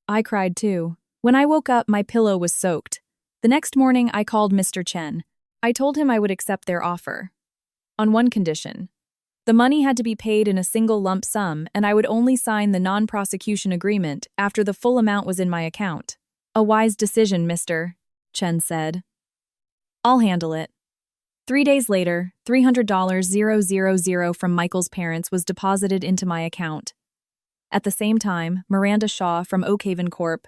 I cried too. When I woke up, my pillow was soaked. The next morning, I called Mr. Chen. I told him I would accept their offer. On one condition. The money had to be paid in a single lump sum, and I would only sign the non-prosecution agreement after the full amount was in my account. A wise decision, Mr. Chen said. I'll handle it. 3 days later, $300,000 from Michael's parents was deposited into my account. At the same time, Miranda Shaw from Oakhaven Corp.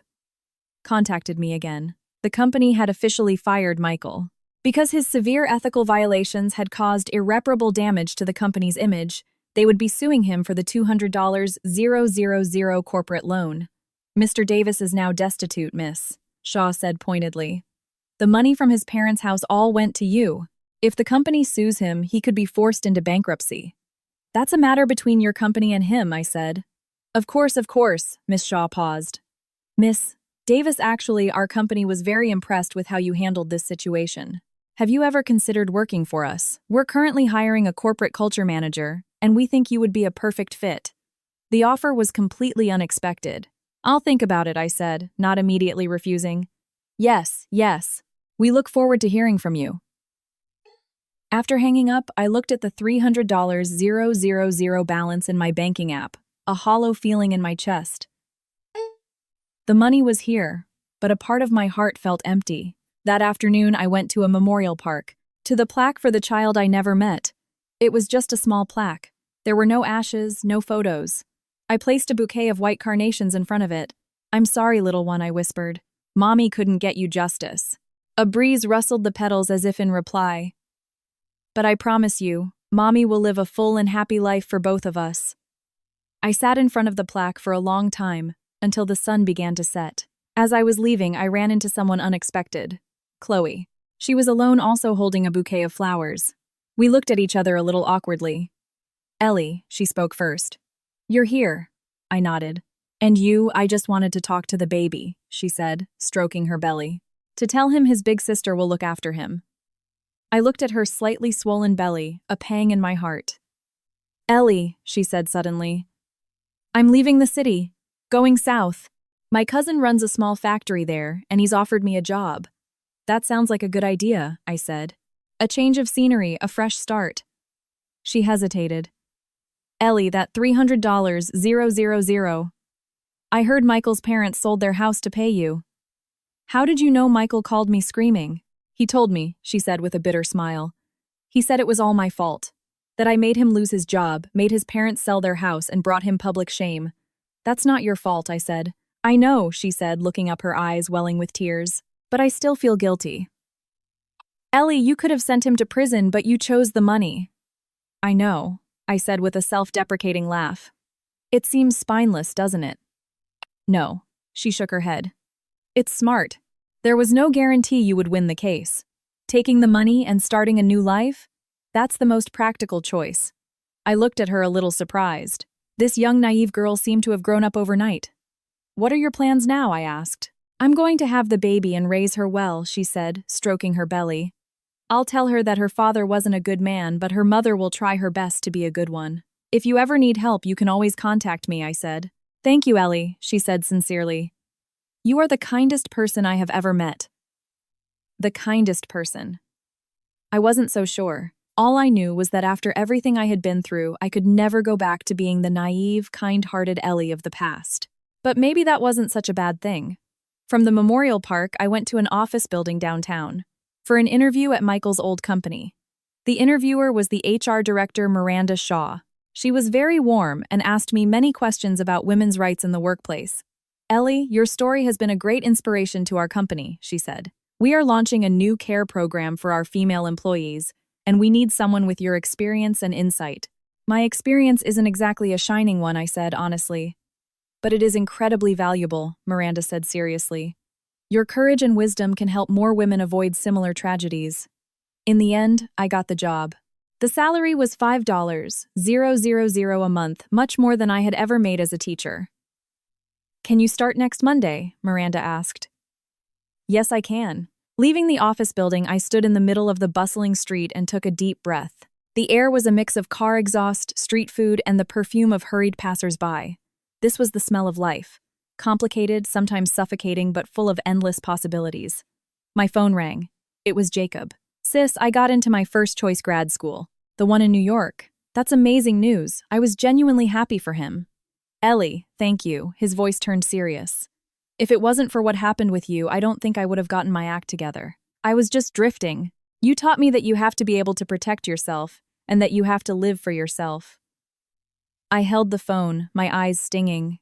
contacted me again. The company had officially fired Michael. Because his severe ethical violations had caused irreparable damage to the company's image, they would be suing him for the $200,000 corporate loan. Mr. Davis is now destitute, Miss, Shaw said pointedly. The money from his parents' house all went to you. If the company sues him, he could be forced into bankruptcy. That's a matter between your company and him, I said. Of course, Miss Shaw paused. Miss Davis, actually, our company was very impressed with how you handled this situation. Have you ever considered working for us? We're currently hiring a corporate culture manager, and we think you would be a perfect fit. The offer was completely unexpected. I'll think about it, I said, not immediately refusing. Yes. We look forward to hearing from you. After hanging up, I looked at the $300,000 balance in my banking app, a hollow feeling in my chest. The money was here, but a part of my heart felt empty. That afternoon, I went to a memorial park, to the plaque for the child I never met. It was just a small plaque. There were no ashes, no photos. I placed a bouquet of white carnations in front of it. I'm sorry, little one, I whispered. Mommy couldn't get you justice. A breeze rustled the petals as if in reply. But I promise you, Mommy will live a full and happy life for both of us. I sat in front of the plaque for a long time, until the sun began to set. As I was leaving, I ran into someone unexpected. Chloe. She was alone, also holding a bouquet of flowers. We looked at each other a little awkwardly. Ellie, she spoke first. You're here. I nodded. And you, I just wanted to talk to the baby, she said, stroking her belly. To tell him his big sister will look after him. I looked at her slightly swollen belly, a pang in my heart. Ellie, she said suddenly. I'm leaving the city. Going south. My cousin runs a small factory there, and he's offered me a job. That sounds like a good idea, I said. A change of scenery, a fresh start. She hesitated. Ellie, that $300, 000. I heard Michael's parents sold their house to pay you. How did you know Michael called me screaming? He told me, she said with a bitter smile. He said it was all my fault. That I made him lose his job, made his parents sell their house, and brought him public shame. That's not your fault, I said. I know, she said, looking up, her eyes welling with tears. But I still feel guilty. Ellie, you could have sent him to prison, but you chose the money. I know, I said with a self-deprecating laugh. It seems spineless, doesn't it? No, she shook her head. It's smart. There was no guarantee you would win the case. Taking the money and starting a new life? That's the most practical choice. I looked at her a little surprised. This young, naive girl seemed to have grown up overnight. What are your plans now? I asked. I'm going to have the baby and raise her well, she said, stroking her belly. I'll tell her that her father wasn't a good man, but her mother will try her best to be a good one. If you ever need help, you can always contact me, I said. Thank you, Ellie, she said sincerely. You are the kindest person I have ever met. The kindest person. I wasn't so sure. All I knew was that after everything I had been through, I could never go back to being the naive, kind-hearted Ellie of the past. But maybe that wasn't such a bad thing. From the memorial park, I went to an office building downtown for an interview at Michael's old company. The interviewer was the HR director, Miranda Shaw. She was very warm and asked me many questions about women's rights in the workplace. Ellie, your story has been a great inspiration to our company, she said. We are launching a new care program for our female employees, and we need someone with your experience and insight. My experience isn't exactly a shining one, I said honestly. But it is incredibly valuable, Miranda said seriously. Your courage and wisdom can help more women avoid similar tragedies. In the end, I got the job. The salary was $5,000 a month, much more than I had ever made as a teacher. Can you start next Monday? Miranda asked. Yes, I can. Leaving the office building, I stood in the middle of the bustling street and took a deep breath. The air was a mix of car exhaust, street food, and the perfume of hurried passers-by. This was the smell of life. Complicated, sometimes suffocating, but full of endless possibilities. My phone rang. It was Jacob. Sis, I got into my first choice grad school. The one in New York. That's amazing news. I was genuinely happy for him. Ellie, thank you. His voice turned serious. If it wasn't for what happened with you, I don't think I would have gotten my act together. I was just drifting. You taught me that you have to be able to protect yourself, and that you have to live for yourself. I held the phone, my eyes stinging.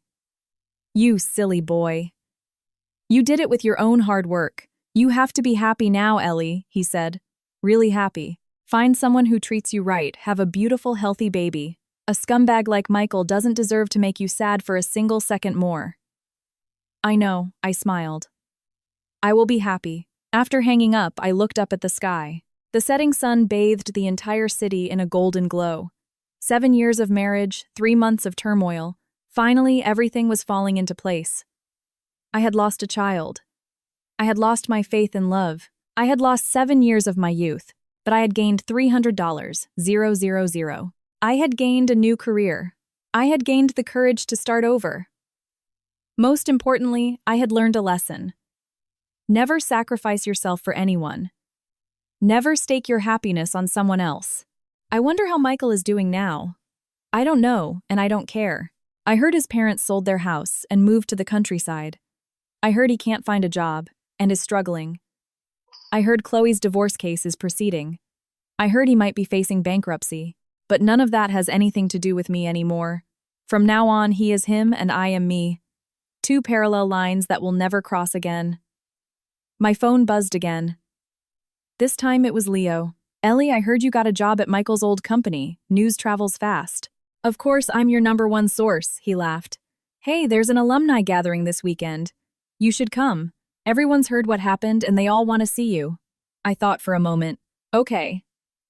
You silly boy. You did it with your own hard work. You have to be happy now, Ellie, he said. Really happy. Find someone who treats you right, have a beautiful, healthy baby. A scumbag like Michael doesn't deserve to make you sad for a single second more. I know, I smiled. I will be happy. After hanging up, I looked up at the sky. The setting sun bathed the entire city in a golden glow. 7 years of marriage, 3 months of turmoil. Finally, everything was falling into place. I had lost a child. I had lost my faith in love. I had lost 7 years of my youth, but I had gained $300, 000. I had gained a new career. I had gained the courage to start over. Most importantly, I had learned a lesson. Never sacrifice yourself for anyone. Never stake your happiness on someone else. I wonder how Michael is doing now. I don't know, and I don't care. I heard his parents sold their house and moved to the countryside. I heard he can't find a job and is struggling. I heard Chloe's divorce case is proceeding. I heard he might be facing bankruptcy. But none of that has anything to do with me anymore. From now on, he is him and I am me. 2 parallel lines that will never cross again. My phone buzzed again. This time it was Leo. Ellie, I heard you got a job at Michael's old company. News travels fast. Of course, I'm your #1 source, he laughed. Hey, there's an alumni gathering this weekend. You should come. Everyone's heard what happened and they all want to see you. I thought for a moment. Okay,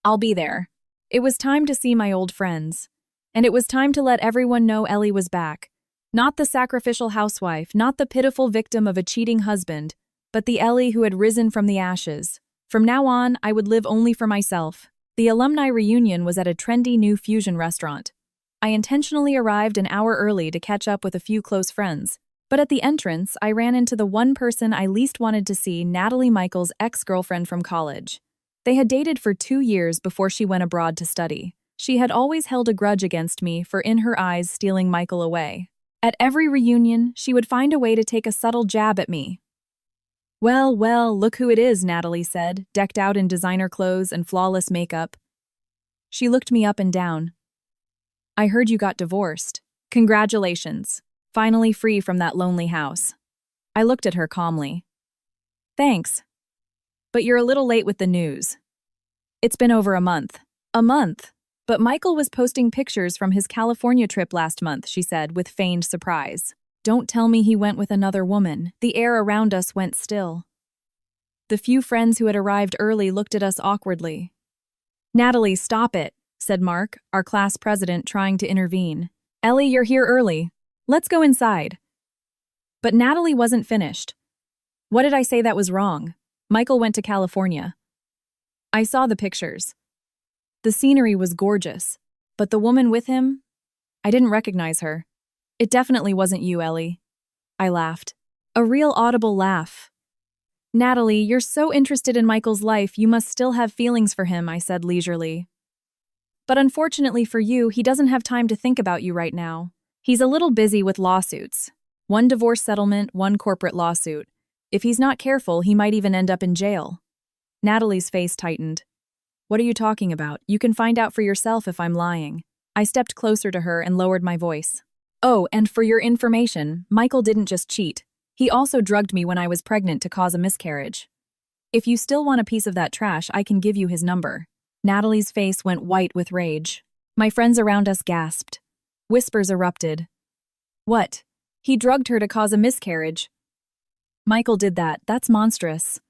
I'll be there. It was time to see my old friends. And it was time to let everyone know Ellie was back. Not the sacrificial housewife, not the pitiful victim of a cheating husband, but the Ellie who had risen from the ashes. From now on, I would live only for myself. The alumni reunion was at a trendy new fusion restaurant. I intentionally arrived an hour early to catch up with a few close friends. But at the entrance, I ran into the one person I least wanted to see, Natalie Michael's ex-girlfriend from college. They had dated for 2 years before she went abroad to study. She had always held a grudge against me for, in her eyes, stealing Michael away. At every reunion, she would find a way to take a subtle jab at me. "Well, well, look who it is," Natalie said, decked out in designer clothes and flawless makeup. She looked me up and down. "I heard you got divorced. Congratulations. Finally free from that lonely house." I looked at her calmly. "Thanks. But you're a little late with the news. It's been over a month." "A month? But Michael was posting pictures from his California trip last month," she said with feigned surprise. "Don't tell me he went with another woman." The air around us went still. The few friends who had arrived early looked at us awkwardly. "Natalie, stop it," said Mark, our class president, trying to intervene. "Ellie, you're here early. Let's go inside." But Natalie wasn't finished. "What did I say that was wrong? Michael went to California." I saw the pictures. The scenery was gorgeous, but the woman with him? I didn't recognize her. "It definitely wasn't you, Ellie." I laughed. A real audible laugh. "Natalie, you're so interested in Michael's life, you must still have feelings for him," I said leisurely. "But unfortunately for you, he doesn't have time to think about you right now. He's a little busy with lawsuits. One divorce settlement, one corporate lawsuit. If he's not careful, he might even end up in jail." Natalie's face tightened. "What are you talking about? You can find out for yourself if I'm lying." I stepped closer to her and lowered my voice. "Oh, and for your information, Michael didn't just cheat. He also drugged me when I was pregnant to cause a miscarriage. If you still want a piece of that trash, I can give you his number." Natalie's face went white with rage. My friends around us gasped. Whispers erupted. "What? He drugged her to cause a miscarriage?" "Michael did that. That's monstrous."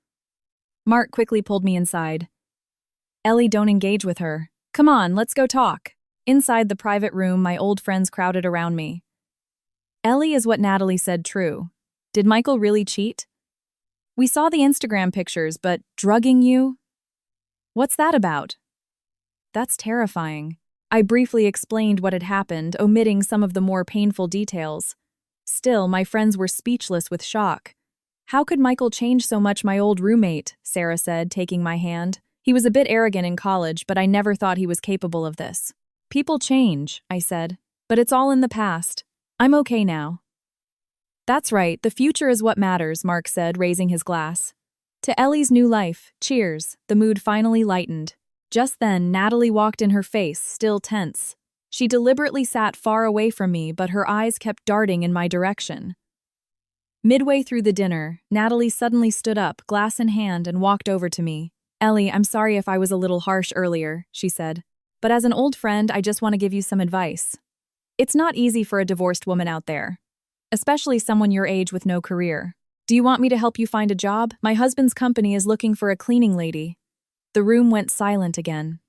Mark quickly pulled me inside. "Ellie, don't engage with her. Come on, let's go talk." Inside the private room, my old friends crowded around me. "Ellie, is what Natalie said true? Did Michael really cheat?" "We saw the Instagram pictures, but drugging you? What's that about?" "That's terrifying." I briefly explained what had happened, omitting some of the more painful details. Still, my friends were speechless with shock. "How could Michael change so much?" "My old roommate," Sarah said, taking my hand. "He was a bit arrogant in college, but I never thought he was capable of this." "People change," I said, "but it's all in the past. I'm okay now." "That's right, the future is what matters," Mark said, raising his glass. "To Ellie's new life, cheers." The mood finally lightened. Just then, Natalie walked in, her face still tense. She deliberately sat far away from me, but her eyes kept darting in my direction. Midway through the dinner, Natalie suddenly stood up, glass in hand, and walked over to me. "Ellie, I'm sorry if I was a little harsh earlier," she said. "But as an old friend, I just want to give you some advice. It's not easy for a divorced woman out there, especially someone your age with no career. Do you want me to help you find a job? My husband's company is looking for a cleaning lady." The room went silent again.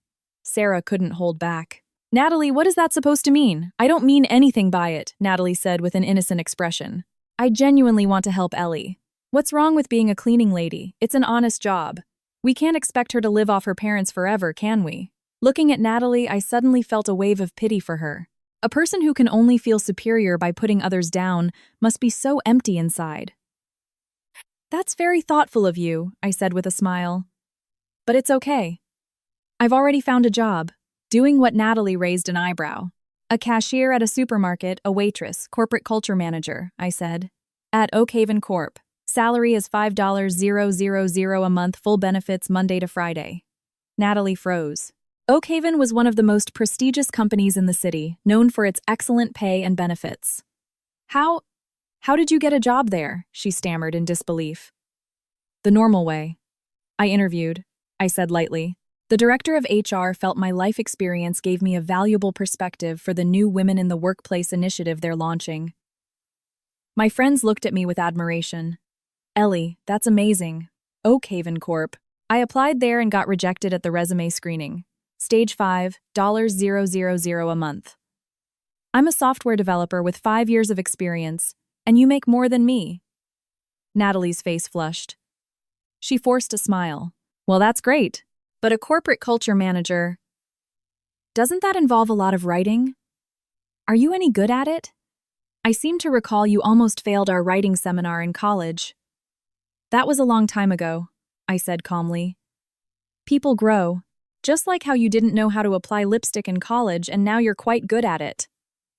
Sarah couldn't hold back. "Natalie, what is that supposed to mean?" "I don't mean anything by it," Natalie said with an innocent expression. "I genuinely want to help Ellie. What's wrong with being a cleaning lady? It's an honest job. We can't expect her to live off her parents forever, can we?" Looking at Natalie, I suddenly felt a wave of pity for her. A person who can only feel superior by putting others down must be so empty inside. "That's very thoughtful of you," I said with a smile. "But it's okay. I've already found a job." Doing what? Natalie raised an eyebrow. "A cashier at a supermarket, a waitress, corporate culture manager," I said. "At Oakhaven Corp. Salary is $5,000 a month, full benefits Monday to Friday." Natalie froze. Oakhaven was one of the most prestigious companies in the city, known for its excellent pay and benefits. How did you get a job there?" she stammered in disbelief. "The normal way. I interviewed," I said lightly. "The director of HR felt my life experience gave me a valuable perspective for the new Women in the Workplace initiative they're launching." My friends looked at me with admiration. "Ellie, that's amazing. Oakhaven Corp. I applied there and got rejected at the resume screening. Stage 5, $000 a month. I'm a software developer with 5 years of experience, and you make more than me." Natalie's face flushed. She forced a smile. "Well, that's great. But a corporate culture manager, doesn't that involve a lot of writing?" Are you any good at it? I seem to recall you almost failed our writing seminar in college. That was a long time ago, I said calmly. People grow, just like how you didn't know how to apply lipstick in college and now you're quite good at it.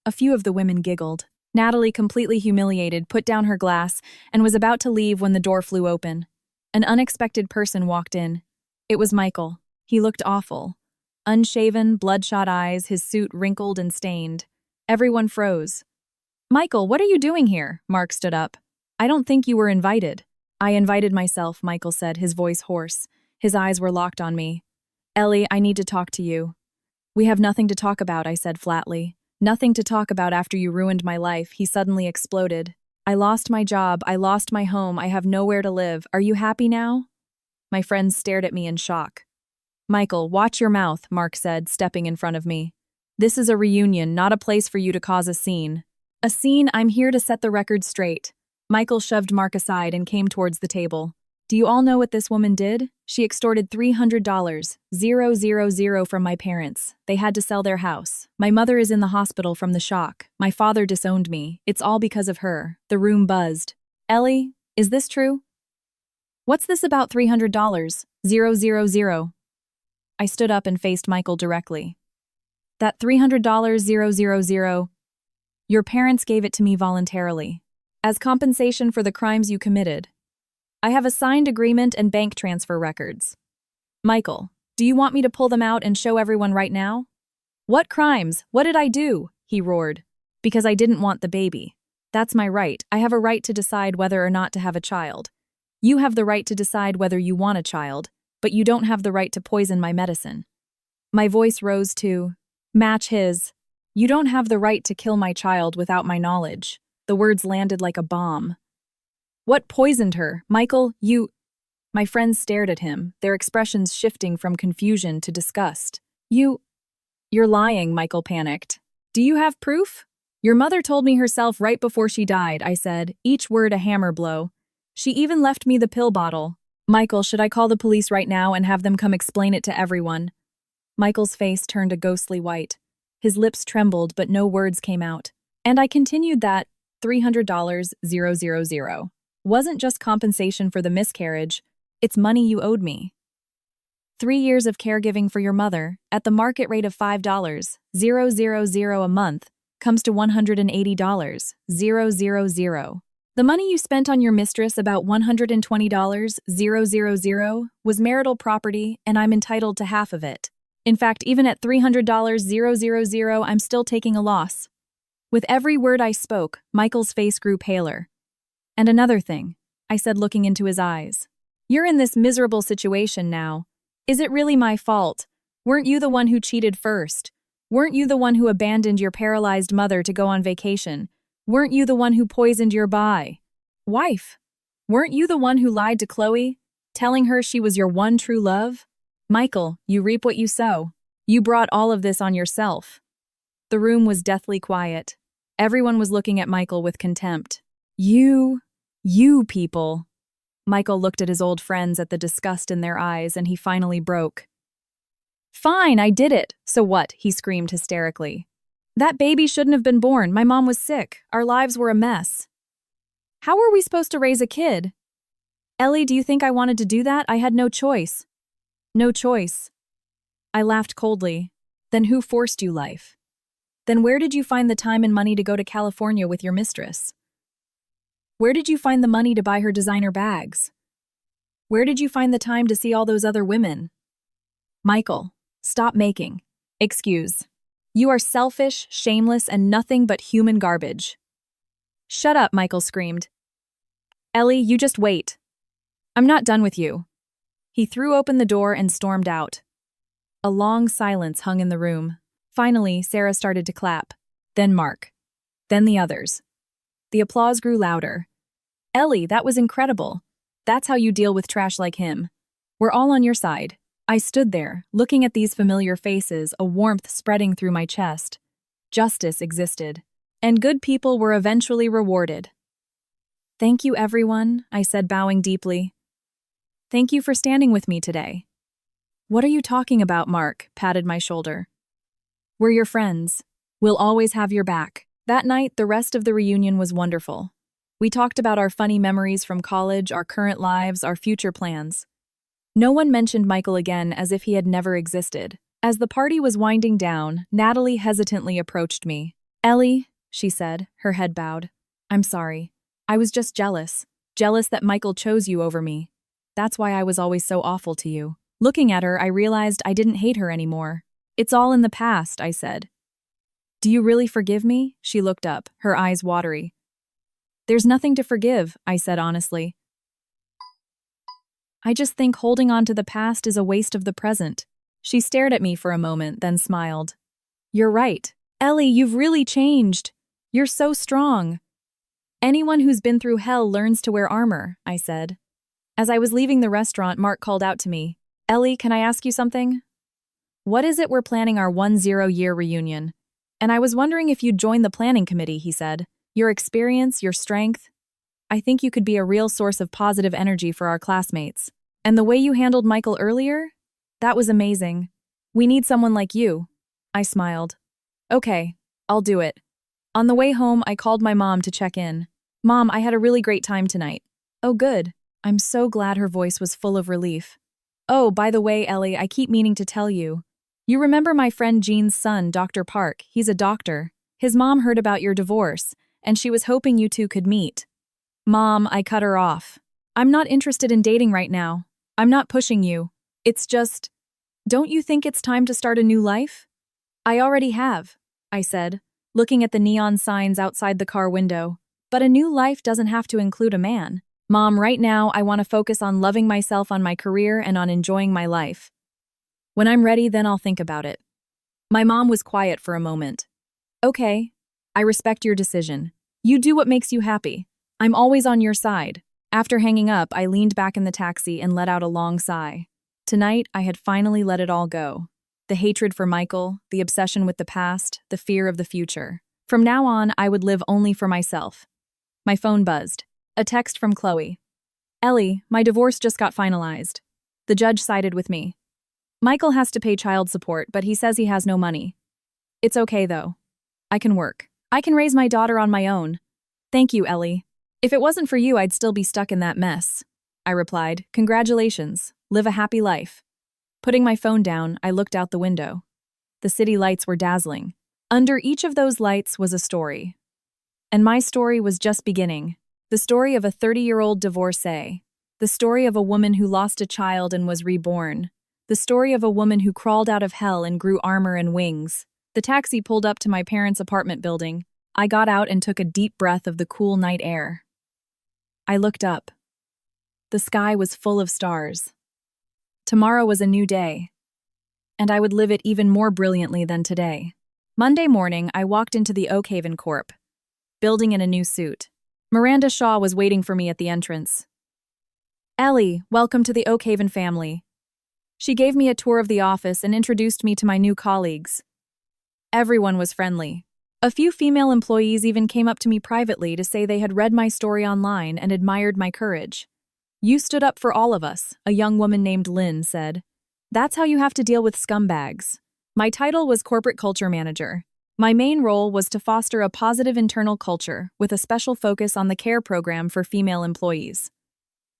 A few of the women giggled. Natalie, completely humiliated, put down her glass and was about to leave when the door flew open. An unexpected person walked in. It was Michael. He looked awful. Unshaven, bloodshot eyes, his suit wrinkled and stained. Everyone froze. Michael, what are you doing here? Mark stood up. I don't think you were invited. I invited myself, Michael said, his voice hoarse. His eyes were locked on me. Ellie, I need to talk to you. We have nothing to talk about, I said flatly. Nothing to talk about after you ruined my life, he suddenly exploded. I lost my job, I lost my home, I have nowhere to live. Are you happy now? My friends stared at me in shock. Michael, watch your mouth, Mark said, stepping in front of me. This is a reunion, not a place for you to cause a scene. A scene? I'm here to set the record straight. Michael shoved Mark aside and came towards the table. Do you all know what this woman did? She extorted $300, 000 from my parents. They had to sell their house. My mother is in the hospital from the shock. My father disowned me. It's all because of her. The room buzzed. Ellie, is this true? What's this about $300, 000? I stood up and faced Michael directly. That $300, 000, your parents gave it to me voluntarily, as compensation for the crimes you committed. I have a signed agreement and bank transfer records. Michael, do you want me to pull them out and show everyone right now? What crimes? What did I do? He roared. Because I didn't want the baby. That's my right. I have a right to decide whether or not to have a child. You have the right to decide whether you want a child, but you don't have the right to poison my medicine. My voice rose to match his. You don't have the right to kill my child without my knowledge. The words landed like a bomb. What poisoned her? Michael, you… My friends stared at him, their expressions shifting from confusion to disgust. You're lying, Michael panicked. Do you have proof? Your mother told me herself right before she died, I said, each word a hammer blow. She even left me the pill bottle. Michael, should I call the police right now and have them come explain it to everyone? Michael's face turned a ghostly white. His lips trembled, but no words came out. And I continued that $300, 000. Wasn't just compensation for the miscarriage, it's money you owed me. 3 years of caregiving for your mother, at the market rate of $5, 000 a month, comes to $180, 000. The money you spent on your mistress, about $120, 000, was marital property, and I'm entitled to half of it. In fact, even at $300, 000, I'm still taking a loss. With every word I spoke, Michael's face grew paler. And another thing, I said, looking into his eyes. You're in this miserable situation now. Is it really my fault? Weren't you the one who cheated first? Weren't you the one who abandoned your paralyzed mother to go on vacation? Weren't you the one who poisoned your wife? Weren't you the one who lied to Chloe, telling her she was your one true love? Michael, you reap what you sow. You brought all of this on yourself. The room was deathly quiet. Everyone was looking at Michael with contempt. You people. Michael looked at his old friends at the disgust in their eyes, and he finally broke. Fine, I did it. So what? He screamed hysterically. That baby shouldn't have been born. My mom was sick. Our lives were a mess. How were we supposed to raise a kid? Ellie, do you think I wanted to do that? I had no choice. No choice. I laughed coldly. Then who forced you life? Then where did you find the time and money to go to California with your mistress? Where did you find the money to buy her designer bags? Where did you find the time to see all those other women? Michael, stop making excuse. You are selfish, shameless, and nothing but human garbage. Shut up, Michael screamed. Ellie, you just wait. I'm not done with you. He threw open the door and stormed out. A long silence hung in the room. Finally, Sarah started to clap. Then Mark. Then the others. The applause grew louder. Ellie, that was incredible. That's how you deal with trash like him. We're all on your side. I stood there, looking at these familiar faces, a warmth spreading through my chest. Justice existed, and good people were eventually rewarded. Thank you, everyone, I said, bowing deeply. Thank you for standing with me today. What are you talking about, Mark? Patted my shoulder. We're your friends. We'll always have your back. That night, the rest of the reunion was wonderful. We talked about our funny memories from college, our current lives, our future plans. No one mentioned Michael again as if he had never existed. As the party was winding down, Natalie hesitantly approached me. "Ellie," she said, her head bowed. "I'm sorry. I was just jealous. Jealous that Michael chose you over me. That's why I was always so awful to you." Looking at her, I realized I didn't hate her anymore. "It's all in the past," I said. "Do you really forgive me?" She looked up, her eyes watery. "There's nothing to forgive," I said honestly. "I just think holding on to the past is a waste of the present." She stared at me for a moment, then smiled. "You're right. Ellie, you've really changed. You're so strong." "Anyone who's been through hell learns to wear armor," I said. As I was leaving the restaurant, Mark called out to me. "Ellie, can I ask you something?" "What is it we're planning our 10-year reunion? And I was wondering if you'd join the planning committee," he said. "Your experience, your strength. I think you could be a real source of positive energy for our classmates. And the way you handled Michael earlier? That was amazing. We need someone like you." I smiled. "Okay, I'll do it." On the way home, I called my mom to check in. "Mom, I had a really great time tonight." "Oh, good." I'm so glad her voice was full of relief. "Oh, by the way, Ellie, I keep meaning to tell you. You remember my friend Jean's son, Dr. Park? He's a doctor. His mom heard about your divorce, and she was hoping you two could meet." "Mom," I cut her off. "I'm not interested in dating right now. I'm not pushing you. It's just, don't you think it's time to start a new life?" "I already have," I said, looking at the neon signs outside the car window. "But a new life doesn't have to include a man. Mom, right now I want to focus on loving myself, on my career, and on enjoying my life. When I'm ready, then I'll think about it." My mom was quiet for a moment. "Okay, I respect your decision. You do what makes you happy. I'm always on your side." After hanging up, I leaned back in the taxi and let out a long sigh. Tonight, I had finally let it all go. The hatred for Michael, the obsession with the past, the fear of the future. From now on, I would live only for myself. My phone buzzed. A text from Chloe. "Ellie, my divorce just got finalized. The judge sided with me. Michael has to pay child support, but he says he has no money. It's okay, though. I can work. I can raise my daughter on my own. Thank you, Ellie. If it wasn't for you, I'd still be stuck in that mess." I replied, "Congratulations. Live a happy life." Putting my phone down, I looked out the window. The city lights were dazzling. Under each of those lights was a story. And my story was just beginning. The story of a 30-year-old divorcee. The story of a woman who lost a child and was reborn. The story of a woman who crawled out of hell and grew armor and wings. The taxi pulled up to my parents' apartment building. I got out and took a deep breath of the cool night air. I looked up. The sky was full of stars. Tomorrow was a new day, and I would live it even more brilliantly than today. Monday morning, I walked into the Oakhaven Corp. Building in a new suit. Miranda Shaw was waiting for me at the entrance. "Ellie, welcome to the Oakhaven family." She gave me a tour of the office and introduced me to my new colleagues. Everyone was friendly. A few female employees even came up to me privately to say they had read my story online and admired my courage. "You stood up for all of us," a young woman named Lynn said. "That's how you have to deal with scumbags." My title was Corporate Culture Manager. My main role was to foster a positive internal culture with a special focus on the care program for female employees.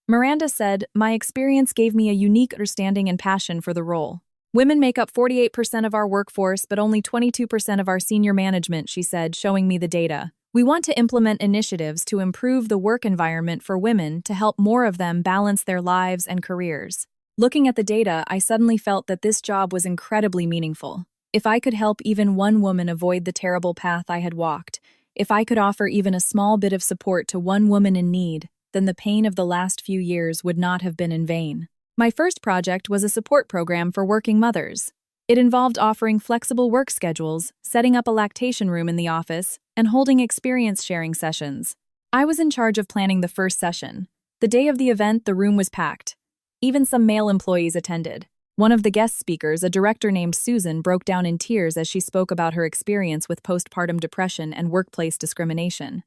Miranda said, "My experience gave me a unique understanding and passion for the role. Women make up 48% of our workforce, but only 22% of our senior management," she said, showing me the data. "We want to implement initiatives to improve the work environment for women to help more of them balance their lives and careers." Looking at the data, I suddenly felt that this job was incredibly meaningful. If I could help even one woman avoid the terrible path I had walked, if I could offer even a small bit of support to one woman in need, then the pain of the last few years would not have been in vain. My first project was a support program for working mothers. It involved offering flexible work schedules, setting up a lactation room in the office, and holding experience sharing sessions. I was in charge of planning the first session. The day of the event, the room was packed. Even some male employees attended. One of the guest speakers, a director named Susan, broke down in tears as she spoke about her experience with postpartum depression and workplace discrimination.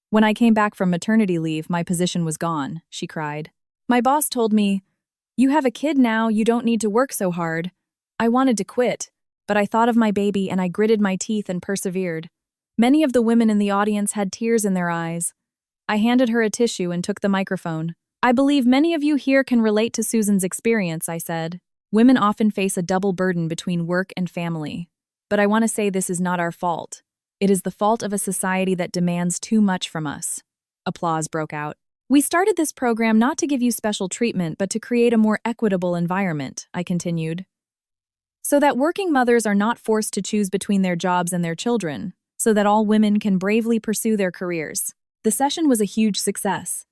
"When I came back from maternity leave, my position was gone," she cried. "My boss told me, 'You have a kid now, you don't need to work so hard.' I wanted to quit, But I thought of my baby and I gritted my teeth and persevered. Many of the women in the audience had tears in their eyes. I handed her a tissue and took the microphone. I believe many of you here can relate to Susan's experience, I said. Women often face a double burden between work and family. But I want to say this is not our fault. It is the fault of a society that demands too much from us. Applause broke out. We started this program not to give you special treatment, but to create a more equitable environment, I continued. So that working mothers are not forced to choose between their jobs and their children, so that all women can bravely pursue their careers. The session was a huge success.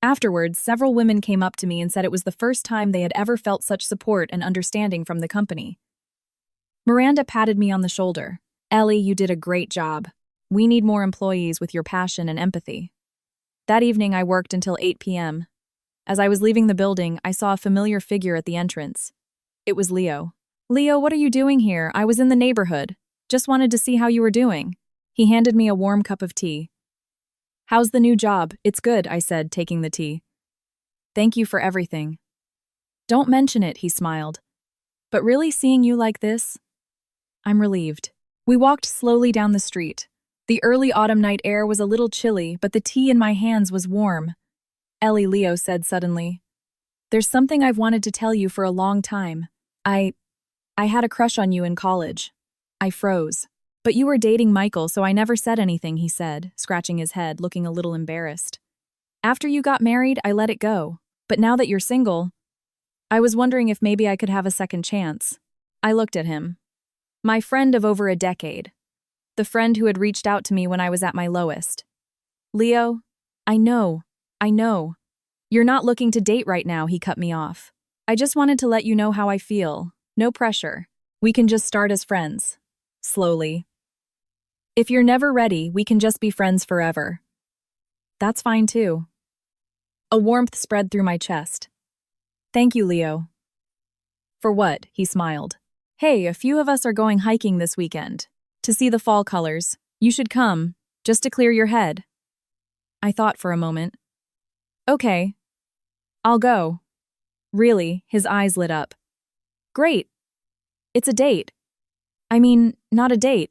Afterwards, several women came up to me and said it was the first time they had ever felt such support and understanding from the company. Miranda patted me on the shoulder. Ellie, you did a great job. We need more employees with your passion and empathy. That evening, I worked until 8 p.m. As I was leaving the building, I saw a familiar figure at the entrance. It was Leo. Leo, what are you doing here? I was in the neighborhood. Just wanted to see how you were doing. He handed me a warm cup of tea. How's the new job? It's good, I said, taking the tea. Thank you for everything. Don't mention it, he smiled. But really seeing you like this? I'm relieved. We walked slowly down the street. The early autumn night air was a little chilly, but the tea in my hands was warm. Ellie, Leo said suddenly. There's something I've wanted to tell you for a long time. I had a crush on you in college. I froze. But you were dating Michael, so I never said anything, he said, scratching his head, looking a little embarrassed. After you got married, I let it go. But now that you're single, I was wondering if maybe I could have a second chance. I looked at him. My friend of over a decade. The friend who had reached out to me when I was at my lowest. Leo, I know. You're not looking to date right now, he cut me off. I just wanted to let you know how I feel. No pressure. We can just start as friends. Slowly. If you're never ready, we can just be friends forever. That's fine too. A warmth spread through my chest. Thank you, Leo. For what? He smiled. Hey, a few of us are going hiking this weekend. To see the fall colors. You should come, just to clear your head. I thought for a moment. Okay. I'll go. Really, his eyes lit up. Great. It's a date. I mean, not a date.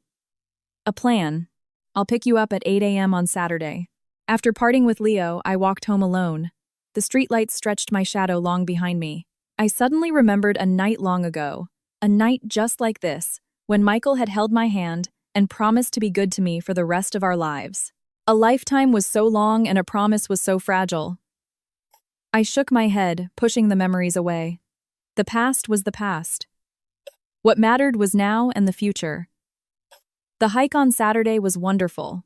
A plan. I'll pick you up at 8 a.m. on Saturday. After parting with Leo, I walked home alone. The streetlights stretched my shadow long behind me. I suddenly remembered a night long ago. A night just like this, when Michael had held my hand and promised to be good to me for the rest of our lives. A lifetime was so long and a promise was so fragile. I shook my head, pushing the memories away. The past was the past. What mattered was now and the future. The hike on Saturday was wonderful.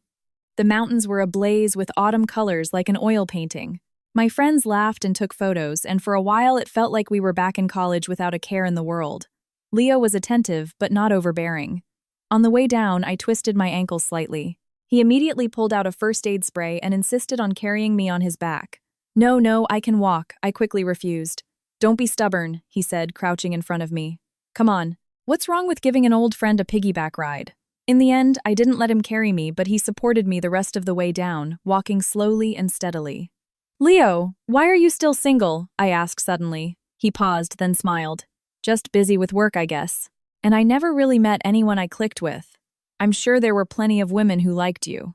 The mountains were ablaze with autumn colors like an oil painting. My friends laughed and took photos, and for a while it felt like we were back in college without a care in the world. Leo was attentive, but not overbearing. On the way down, I twisted my ankle slightly. He immediately pulled out a first aid spray and insisted on carrying me on his back. No, I can walk, I quickly refused. Don't be stubborn, he said, crouching in front of me. Come on. What's wrong with giving an old friend a piggyback ride? In the end, I didn't let him carry me, but he supported me the rest of the way down, walking slowly and steadily. Leo, why are you still single? I asked suddenly. He paused, then smiled. Just busy with work, I guess. And I never really met anyone I clicked with. I'm sure there were plenty of women who liked you.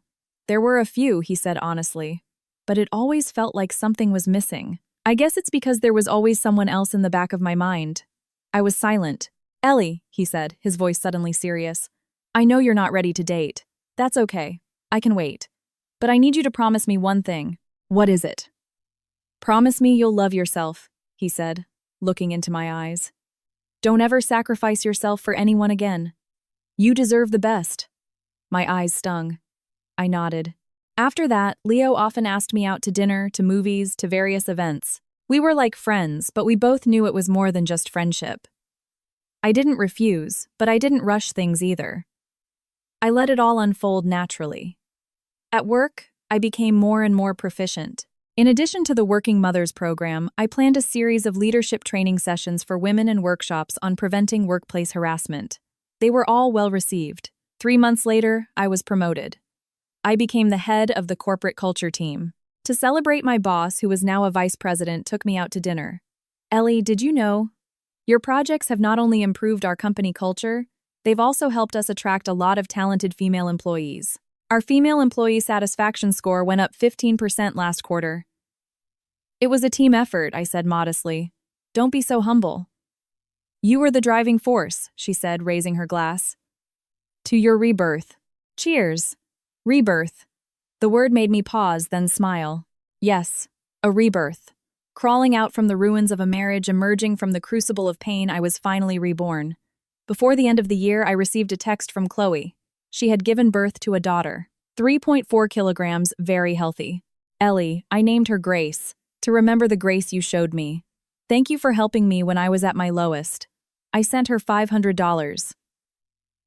There were a few, he said honestly. But it always felt like something was missing. I guess it's because there was always someone else in the back of my mind. I was silent. Ellie, he said, his voice suddenly serious. I know you're not ready to date. That's okay. I can wait. But I need you to promise me one thing. What is it? Promise me you'll love yourself, he said, looking into my eyes. Don't ever sacrifice yourself for anyone again. You deserve the best. My eyes stung. I nodded. After that, Leo often asked me out to dinner, to movies, to various events. We were like friends, but we both knew it was more than just friendship. I didn't refuse, but I didn't rush things either. I let it all unfold naturally. At work, I became more and more proficient. In addition to the Working Mothers program, I planned a series of leadership training sessions for women and workshops on preventing workplace harassment. They were all well received. 3 months later, I was promoted. I became the head of the corporate culture team. To celebrate, my boss, who was now a vice president, took me out to dinner. Ellie, did you know? Your projects have not only improved our company culture, They've also helped us attract a lot of talented female employees. Our female employee satisfaction score went up 15% last quarter. It was a team effort, I said modestly. Don't be so humble. You were the driving force, she said, raising her glass. To your rebirth. Cheers. Rebirth. The word made me pause, then smile. Yes, a rebirth. Crawling out from the ruins of a marriage, emerging from the crucible of pain, I was finally reborn. Before the end of the year, I received a text from Chloe. She had given birth to a daughter. 3.4 kilograms, very healthy. Ellie, I named her Grace, to remember the grace you showed me. Thank you for helping me when I was at my lowest. I sent her $500.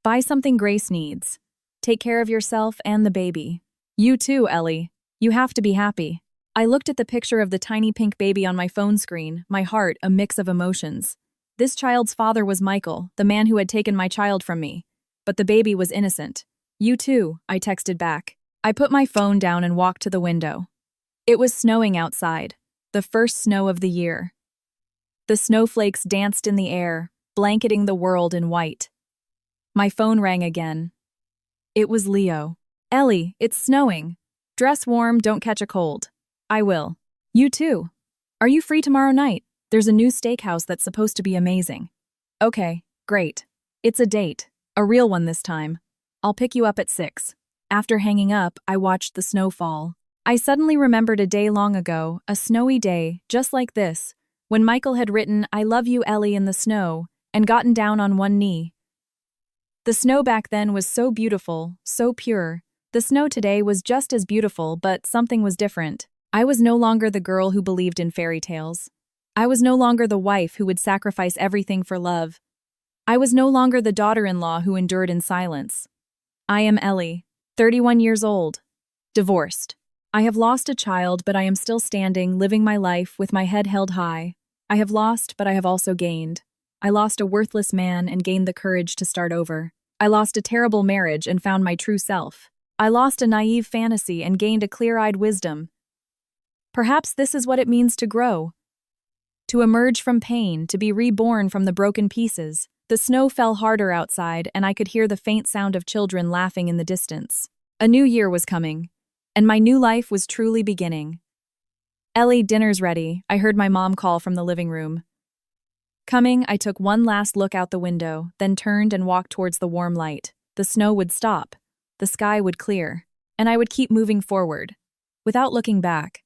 Buy something Grace needs. Take care of yourself and the baby. You too, Ellie. You have to be happy. I looked at the picture of the tiny pink baby on my phone screen, my heart a mix of emotions. This child's father was Michael, the man who had taken my child from me. But the baby was innocent. You too, I texted back. I put my phone down and walked to the window. It was snowing outside, the first snow of the year. The snowflakes danced in the air, blanketing the world in white. My phone rang again. It was Leo. Ellie, it's snowing. Dress warm, don't catch a cold. I will. You too. Are you free tomorrow night? There's a new steakhouse that's supposed to be amazing. Okay, great. It's a date. A real one this time. I'll pick you up at 6. After hanging up, I watched the snow fall. I suddenly remembered a day long ago, a snowy day, just like this, when Michael had written, "I love you, Ellie," in the snow, and gotten down on one knee. The snow back then was so beautiful, so pure. The snow today was just as beautiful, but something was different. I was no longer the girl who believed in fairy tales. I was no longer the wife who would sacrifice everything for love. I was no longer the daughter-in-law who endured in silence. I am Ellie, 31 years old, divorced. I have lost a child, but I am still standing, living my life with my head held high. I have lost, but I have also gained. I lost a worthless man and gained the courage to start over. I lost a terrible marriage and found my true self. I lost a naive fantasy and gained a clear-eyed wisdom. Perhaps this is what it means to grow. To emerge from pain, to be reborn from the broken pieces. The snow fell harder outside, and I could hear the faint sound of children laughing in the distance. A new year was coming, and my new life was truly beginning. Ellie, dinner's ready, I heard my mom call from the living room. Coming, I took one last look out the window, then turned and walked towards the warm light. The snow would stop, the sky would clear, and I would keep moving forward, without looking back.